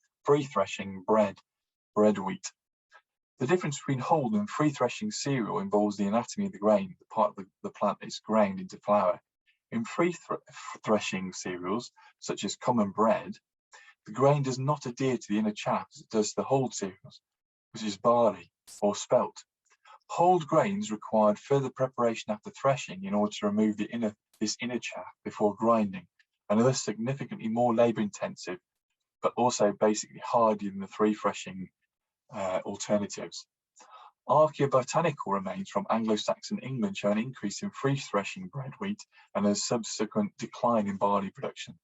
bread wheat. The difference between whole and free-threshing cereal involves the anatomy of the grain, the part of the plant that is ground into flour. In free-threshing cereals, such as common bread, the grain does not adhere to the inner chaff as it does to the whole cereals, which is barley or spelt. Whole grains required further preparation after threshing in order to remove this inner chaff before grinding, and thus significantly more labour intensive, but also basically hardier than the free threshing alternatives. Archaeobotanical remains from Anglo-Saxon England show an increase in free threshing bread wheat and a subsequent decline in barley production,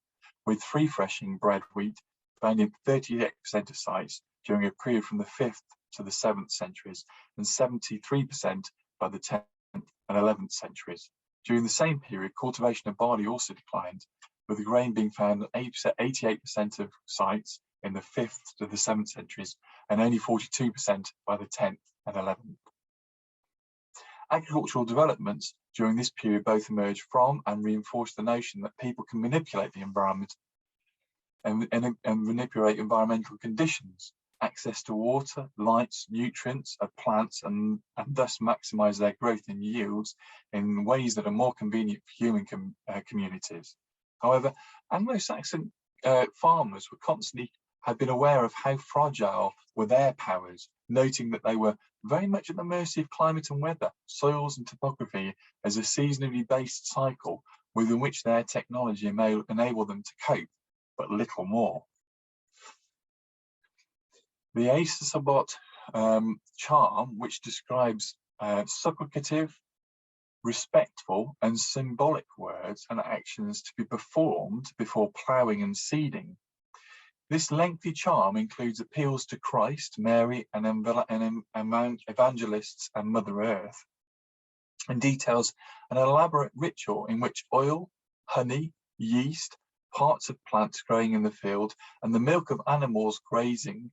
with free threshing bread wheat found in 38% of sites during a period from the 5th to the 7th centuries and 73% by the 10th and 11th centuries. During the same period, cultivation of barley also declined, with the grain being found at 88% of sites in the 5th to the 7th centuries and only 42% by the 10th and 11th. Agricultural developments during this period both emerged from and reinforced the notion that people can manipulate the environment and manipulate environmental conditions, access to water, lights, nutrients of plants, and thus maximize their growth and yields in ways that are more convenient for human communities. However, Anglo-Saxon farmers were constantly had been aware of how fragile were their powers, noting that they were very much at the mercy of climate and weather, soils and topography as a seasonally based cycle within which their technology enabled them to cope, but little more. The Aesopot charm, which describes supplicative, respectful and symbolic words and actions to be performed before ploughing and seeding. This lengthy charm includes appeals to Christ, Mary, and evangelists and Mother Earth, and details an elaborate ritual in which oil, honey, yeast, parts of plants growing in the field, and the milk of animals grazing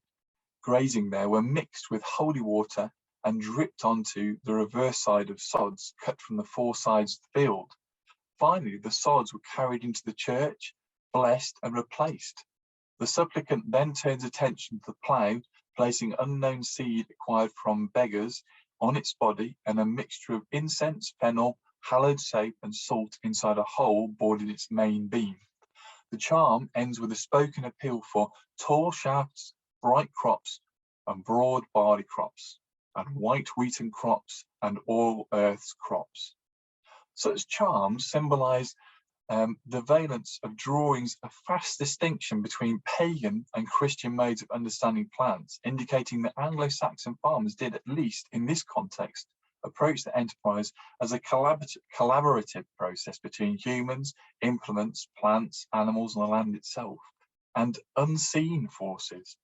there were mixed with holy water and dripped onto the reverse side of sods cut from the four sides of the field. Finally, the sods were carried into the church, blessed and replaced. The supplicant then turns attention to the plough, placing unknown seed acquired from beggars on its body and a mixture of incense, fennel, hallowed soap and salt inside a hole bored in its main beam. The charm ends with a spoken appeal for tall shafts, bright crops and broad barley crops, and white wheaten crops and all earth's crops. Such charms symbolize the valence of drawings a fast distinction between pagan and Christian modes of understanding plants, indicating that Anglo-Saxon farmers did, at least in this context, approach the enterprise as a collaborative process between humans, implements, plants, animals, and the land itself, and unseen forces.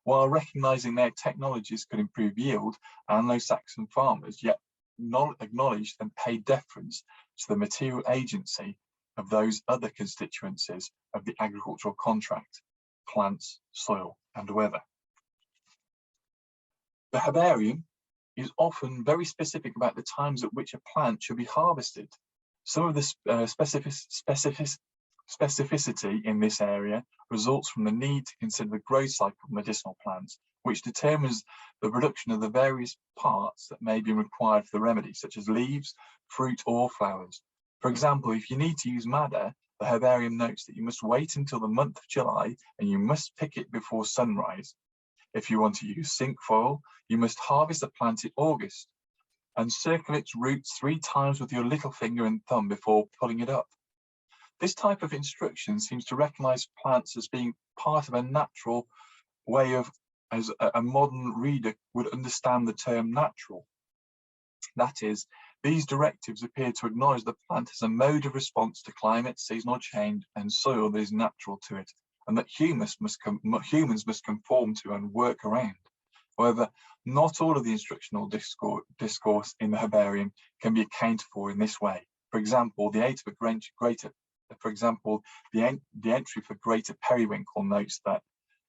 While recognizing their technologies could improve yield, Anglo-Saxon farmers yet acknowledged and paid deference to the material agency of those other constituencies of the agricultural contract: plants, soil, and weather. The herbarium is often very specific about the times at which a plant should be harvested. Some of the specificity in this area results from the need to consider the growth cycle of medicinal plants, which determines the production of the various parts that may be required for the remedy, such as leaves, fruit, or flowers. For example, if you need to use madder, the herbarium notes that you must wait until the month of July and you must pick it before sunrise. If you want to use cinquefoil, you must harvest the plant in August and circle its roots 3 times with your little finger and thumb before pulling it up. This type of instruction seems to recognize plants as being part of a natural way of, as a modern reader would understand the term natural. That is, these directives appear to acknowledge the plant as a mode of response to climate, seasonal change, and soil that is natural to it, and that humans must conform to and work around. However, not all of the instructional discourse in the herbarium can be accounted for in this way. For example, the entry for greater periwinkle notes that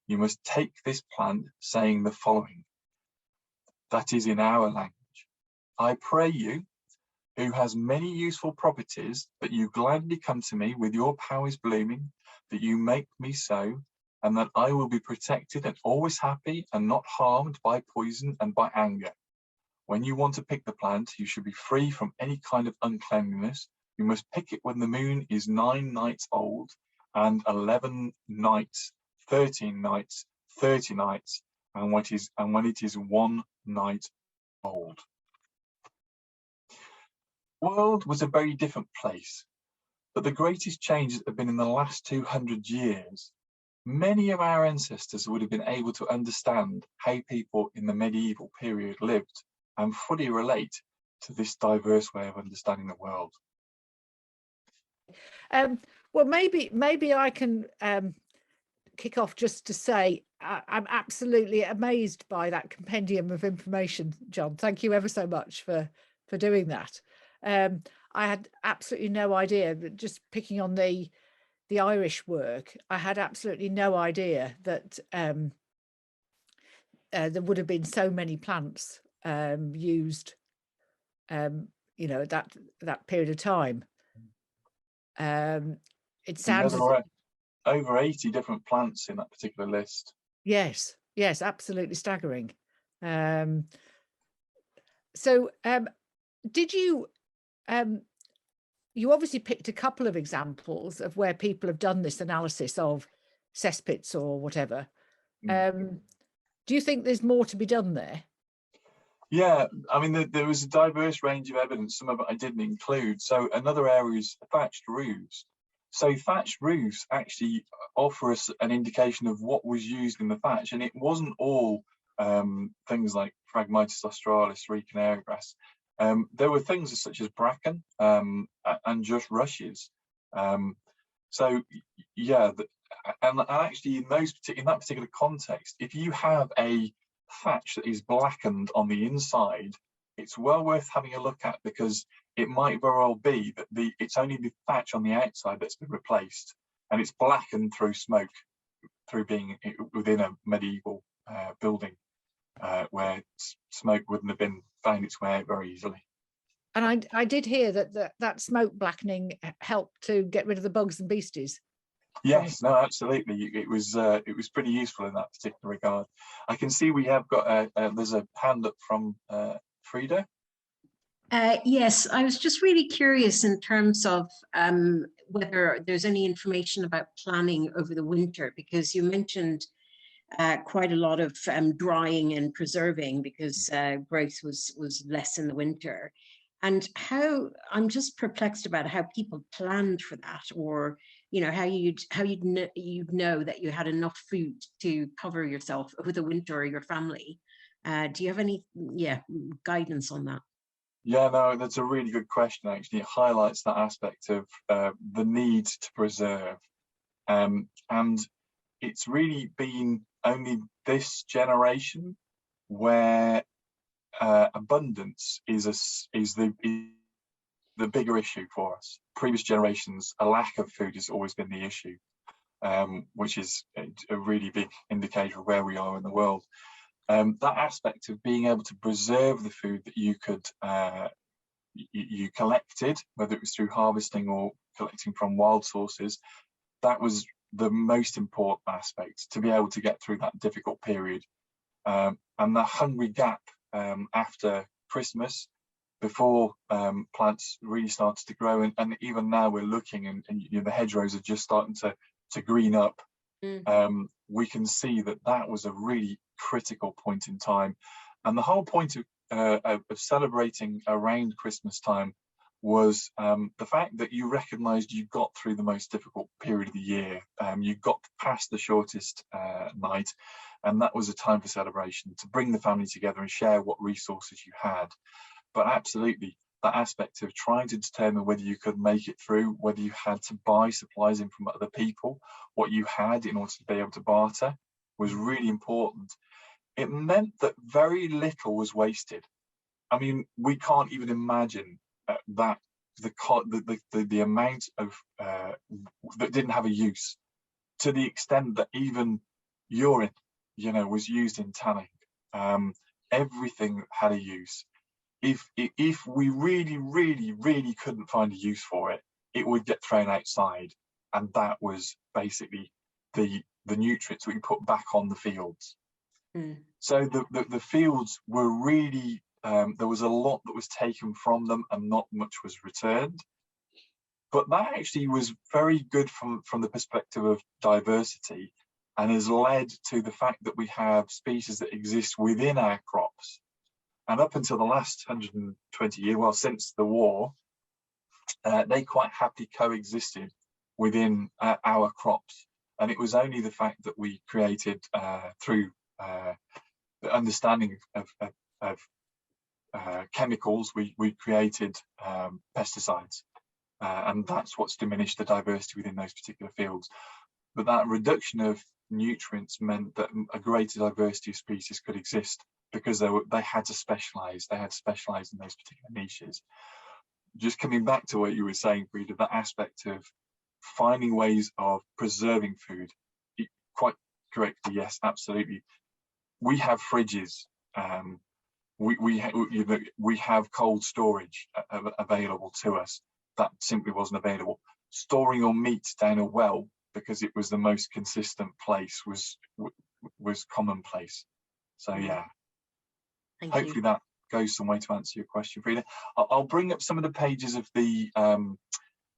you must take this plant, saying the following. That is in our language. I pray you, who has many useful properties, that you gladly come to me with your powers blooming, that you make me so, and that I will be protected and always happy and not harmed by poison and by anger. When you want to pick the plant, you should be free from any kind of uncleanliness. You must pick it when the moon is 9 nights old, and 11 nights, 13 nights, 30 nights, and when it is 1 night old. The world was a very different place But the greatest changes have been in the last 200 years. Many of our ancestors would have been able to understand how people in the medieval period lived and fully relate to this diverse way of understanding the world. Well, maybe I can kick off just to say I'm absolutely amazed by that compendium of information, John. Thank you ever so much for doing that. I had absolutely no idea, but just picking on the Irish work, I had absolutely no idea that there would have been so many plants used, you know, that period of time. It sounds there are over 80 different plants in that particular list. Yes, absolutely staggering. Did you you obviously picked a couple of examples of where people have done this analysis of cesspits or whatever. Do you think there's more to be done there? Yeah, I mean, there was a diverse range of evidence. Some of it I didn't include. So another area is thatched roofs. So thatched roofs actually offer us an indication of what was used in the thatch, and it wasn't all things like Phragmites australis, reed canary grass. There were things such as bracken and just rushes. So yeah, and actually in that particular context, if you have a thatch that is blackened on the inside, it's well worth having a look at, because it might very well be that it's only the thatch on the outside that's been replaced, and it's blackened through smoke, through being within a medieval building where smoke wouldn't have been found its way out very easily. And I did hear that smoke blackening helped to get rid of the bugs and beasties. Yes, no, absolutely. It was pretty useful in that particular regard. I can see we have got there's a hand up from Frida. Yes, I was just really curious in terms of whether there's any information about planning over the winter, because you mentioned quite a lot of drying and preserving, because growth was less in the winter. And how, I'm just perplexed about how people planned for that, or you know, how you'd know that you had enough food to cover yourself over the winter or your family. Do you have any guidance on that? Yeah, no, that's a really good question. Actually, it highlights that aspect of the need to preserve, and it's really been only this generation where abundance is the bigger issue for us. Previous generations, a lack of food has always been the issue, which is a really big indicator of where we are in the world. That aspect of being able to preserve the food that you could you collected, whether it was through harvesting or collecting from wild sources, that was the most important aspect, to be able to get through that difficult period. And the hungry gap after Christmas, before plants really started to grow, and even now we're looking, and you know, the hedgerows are just starting to green up. We can see that was a really critical point in time, and the whole point of celebrating around Christmas time was the fact that you recognised you got through the most difficult period of the year. You got past the shortest night, and that was a time for celebration, to bring the family together and share what resources you had. But absolutely, that aspect of trying to determine whether you could make it through, whether you had to buy supplies in from other people, what you had in order to be able to barter, was really important. It meant that very little was wasted. I mean, we can't even imagine that the amount of that didn't have a use, to the extent that even urine, you know, was used in tanning. Everything had a use. If we really couldn't find a use for it, it would get thrown outside, and that was basically the nutrients we put back on the fields. So the fields were really there was a lot that was taken from them, and not much was returned. But that actually was very good from the perspective of diversity, and has led to the fact that we have species that exist within our crops. And up until the last 120 years, well, since the war, they quite happily coexisted within our crops. And it was only the fact that we created through the understanding of chemicals, we created pesticides, and that's what's diminished the diversity within those particular fields. But that reduction of nutrients meant that a greater diversity of species could exist, because they had to specialize. They had to specialize in those particular niches. Just coming back to what you were saying, Frida, that aspect of finding ways of preserving food, quite correctly, yes, absolutely. We have fridges. We have cold storage available to us. That simply wasn't available. Storing your meat down a well because it was the most consistent place was commonplace. So yeah, hopefully that goes some way to answer your question, Frida. I'll bring up some of the pages of the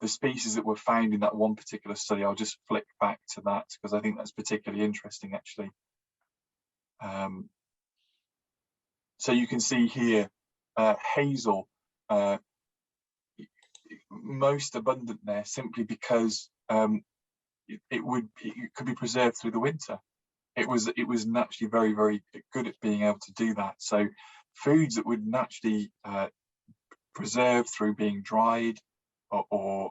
species that were found in that one particular study. I'll just flick back to that because I think that's particularly interesting, actually. So you can see here hazel, most abundant there, simply because it could be preserved through the winter. It was naturally very, very good at being able to do that. So foods that would naturally preserve through being dried or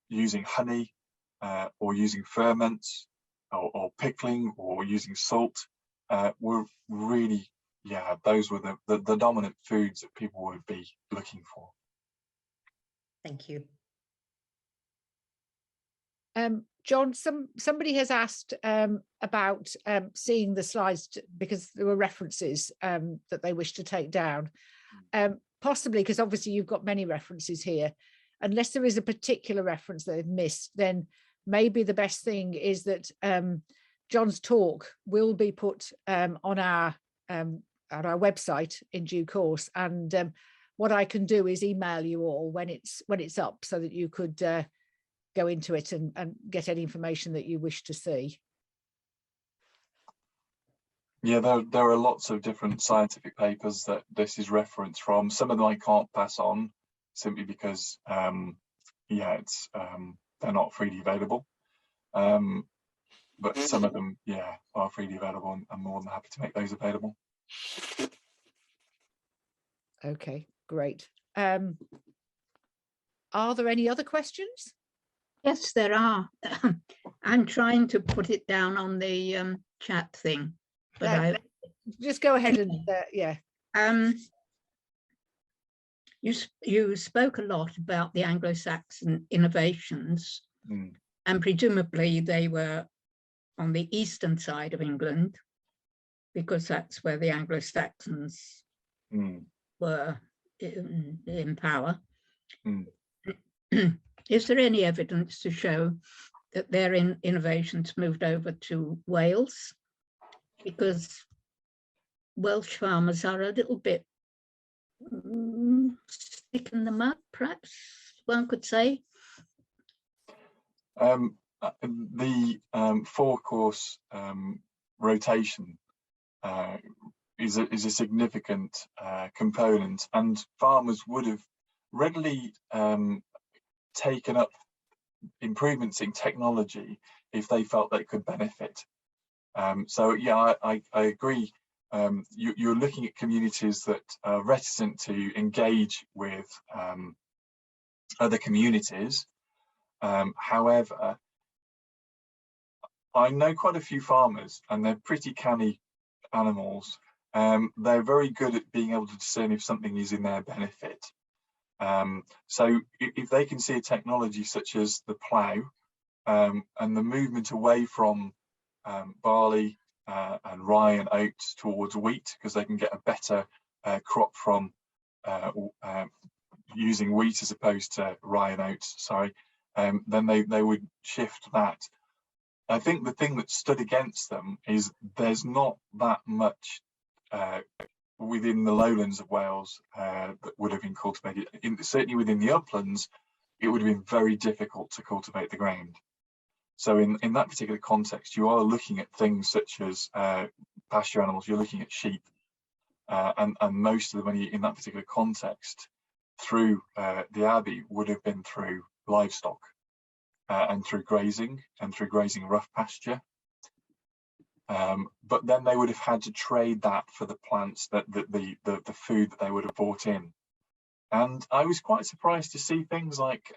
using honey or using ferments or pickling or using salt were really, yeah, those were the dominant foods that people would be looking for. Thank you. John, somebody has asked about seeing the slides because there were references that they wish to take down. Possibly because obviously you've got many references here. Unless there is a particular reference that they've missed, then maybe the best thing is that John's talk will be put on our website in due course. And what I can do is email you all when it's up, so that you could go into it and get any information that you wish to see. Yeah, there are lots of different scientific papers that this is referenced from. Some of them I can't pass on simply because, yeah, it's they're not freely available. But some of them, yeah, are freely available, and I'm more than happy to make those available. Okay, great. Are there any other questions? Yes, there are. I'm trying to put it down on the chat thing, but just go ahead and yeah. You spoke a lot about the Anglo-Saxon innovations, and presumably they were on the eastern side of England, because that's where the Anglo-Saxons were in power. Is there any evidence to show that their innovations moved over to Wales? Because Welsh farmers are a little bit stick in the mud, perhaps one could say. The four-course rotation is a significant component, and farmers would have readily taken up improvements in technology if they felt they could benefit. So yeah, I agree. You're looking at communities that are reticent to engage with other communities. However, I know quite a few farmers, and they're pretty canny animals. They're very good at being able to discern if something is in their benefit. So if they can see a technology such as the plough and the movement away from barley and rye and oats towards wheat, because they can get a better crop from using wheat as opposed to rye and oats, sorry, then they would shift that. I think the thing that stood against them is there's not that much within the lowlands of Wales that would have been cultivated. Certainly within the uplands, it would have been very difficult to cultivate the ground. So in that particular context, you are looking at things such as pasture animals. You're looking at sheep, and most of them, in that particular context, through the abbey would have been through livestock and through grazing rough pasture. But then they would have had to trade that for the plants, the food that they would have brought in. And I was quite surprised to see things like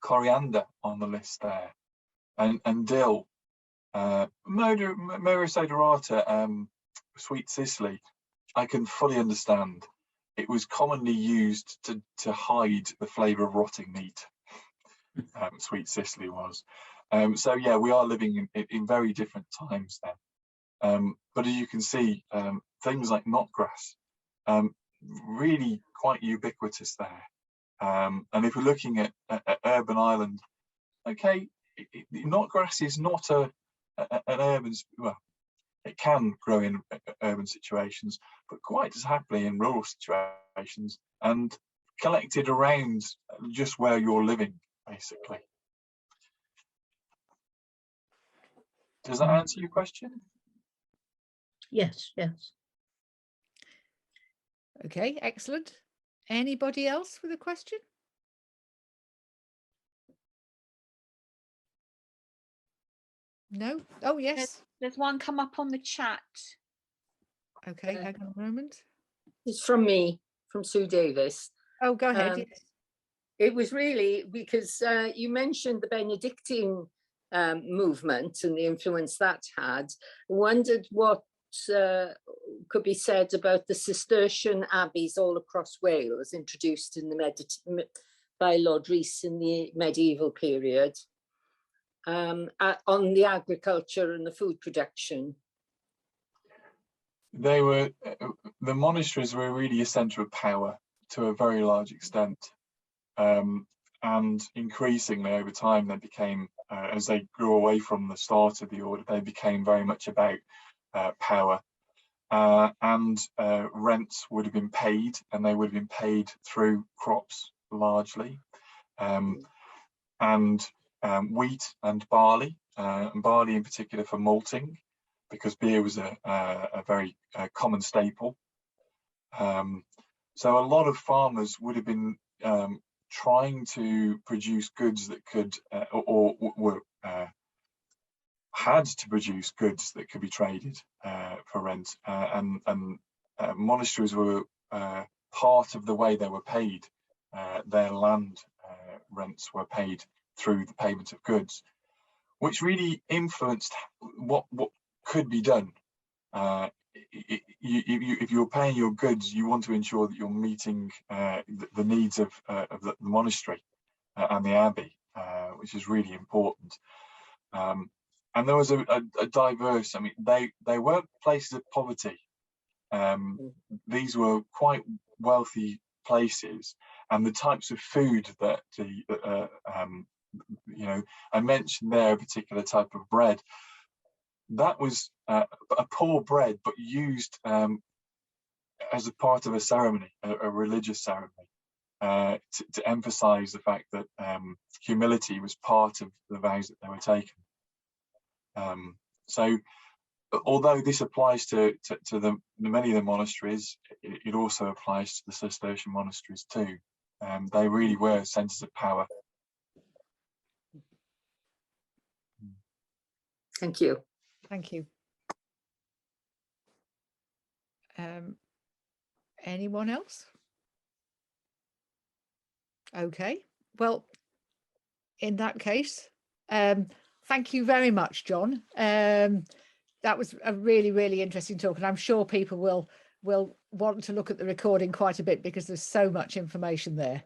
coriander on the list there, and dill, Myrrha odorata, sweet cicely. I can fully understand. It was commonly used to hide the flavour of rotting meat. Sweet cicely was. So yeah, we are living in very different times then. But as you can see, things like knotgrass, really quite ubiquitous there. And if we're looking at urban Ireland, okay, knotgrass is not an urban, well, it can grow in urban situations, but quite as happily in rural situations and collected around just where you're living, basically. Does that answer your question? Yes, yes. Okay, excellent. Anybody else with a question? No? Oh, yes. There's one come up on the chat. Okay, hang on a moment. It's from me, from Sue Davis. Oh, go ahead. Yes. It was really because you mentioned the Benedictine movement and the influence that had. Wondered what could be said about the Cistercian abbeys all across Wales, introduced in the by Lord Rhys in the medieval period, on the agriculture and the food production. They were, the monasteries were really a centre of power to a very large extent. And increasingly over time, they became, as they grew away from the start of the order, they became very much about power. And rents would have been paid, and they would have been paid through crops largely. And wheat and barley in particular for malting, because beer was a very common staple. So a lot of farmers would have been trying to produce goods that could, or were had to produce goods that could be traded for rent, and monasteries were part of the way they were paid. Their land rents were paid through the payment of goods, which really influenced what could be done. If you're paying your goods, you want to ensure that you're meeting the needs of the monastery and the abbey, which is really important. And there was a diverse, I mean, they weren't places of poverty. These were quite wealthy places, and the types of food that you know, I mentioned there a particular type of bread. That was a poor bread, but used as a part of a ceremony, a religious ceremony, to emphasize the fact that humility was part of the vows that they were taken. So although this applies to many of the monasteries, it also applies to the Cistercian monasteries too. They really were centers of power. Thank you. Thank you. Anyone else? Okay, well, in that case, thank you very much, John. That was a really, really interesting talk, and I'm sure people will want to look at the recording quite a bit because there's so much information there.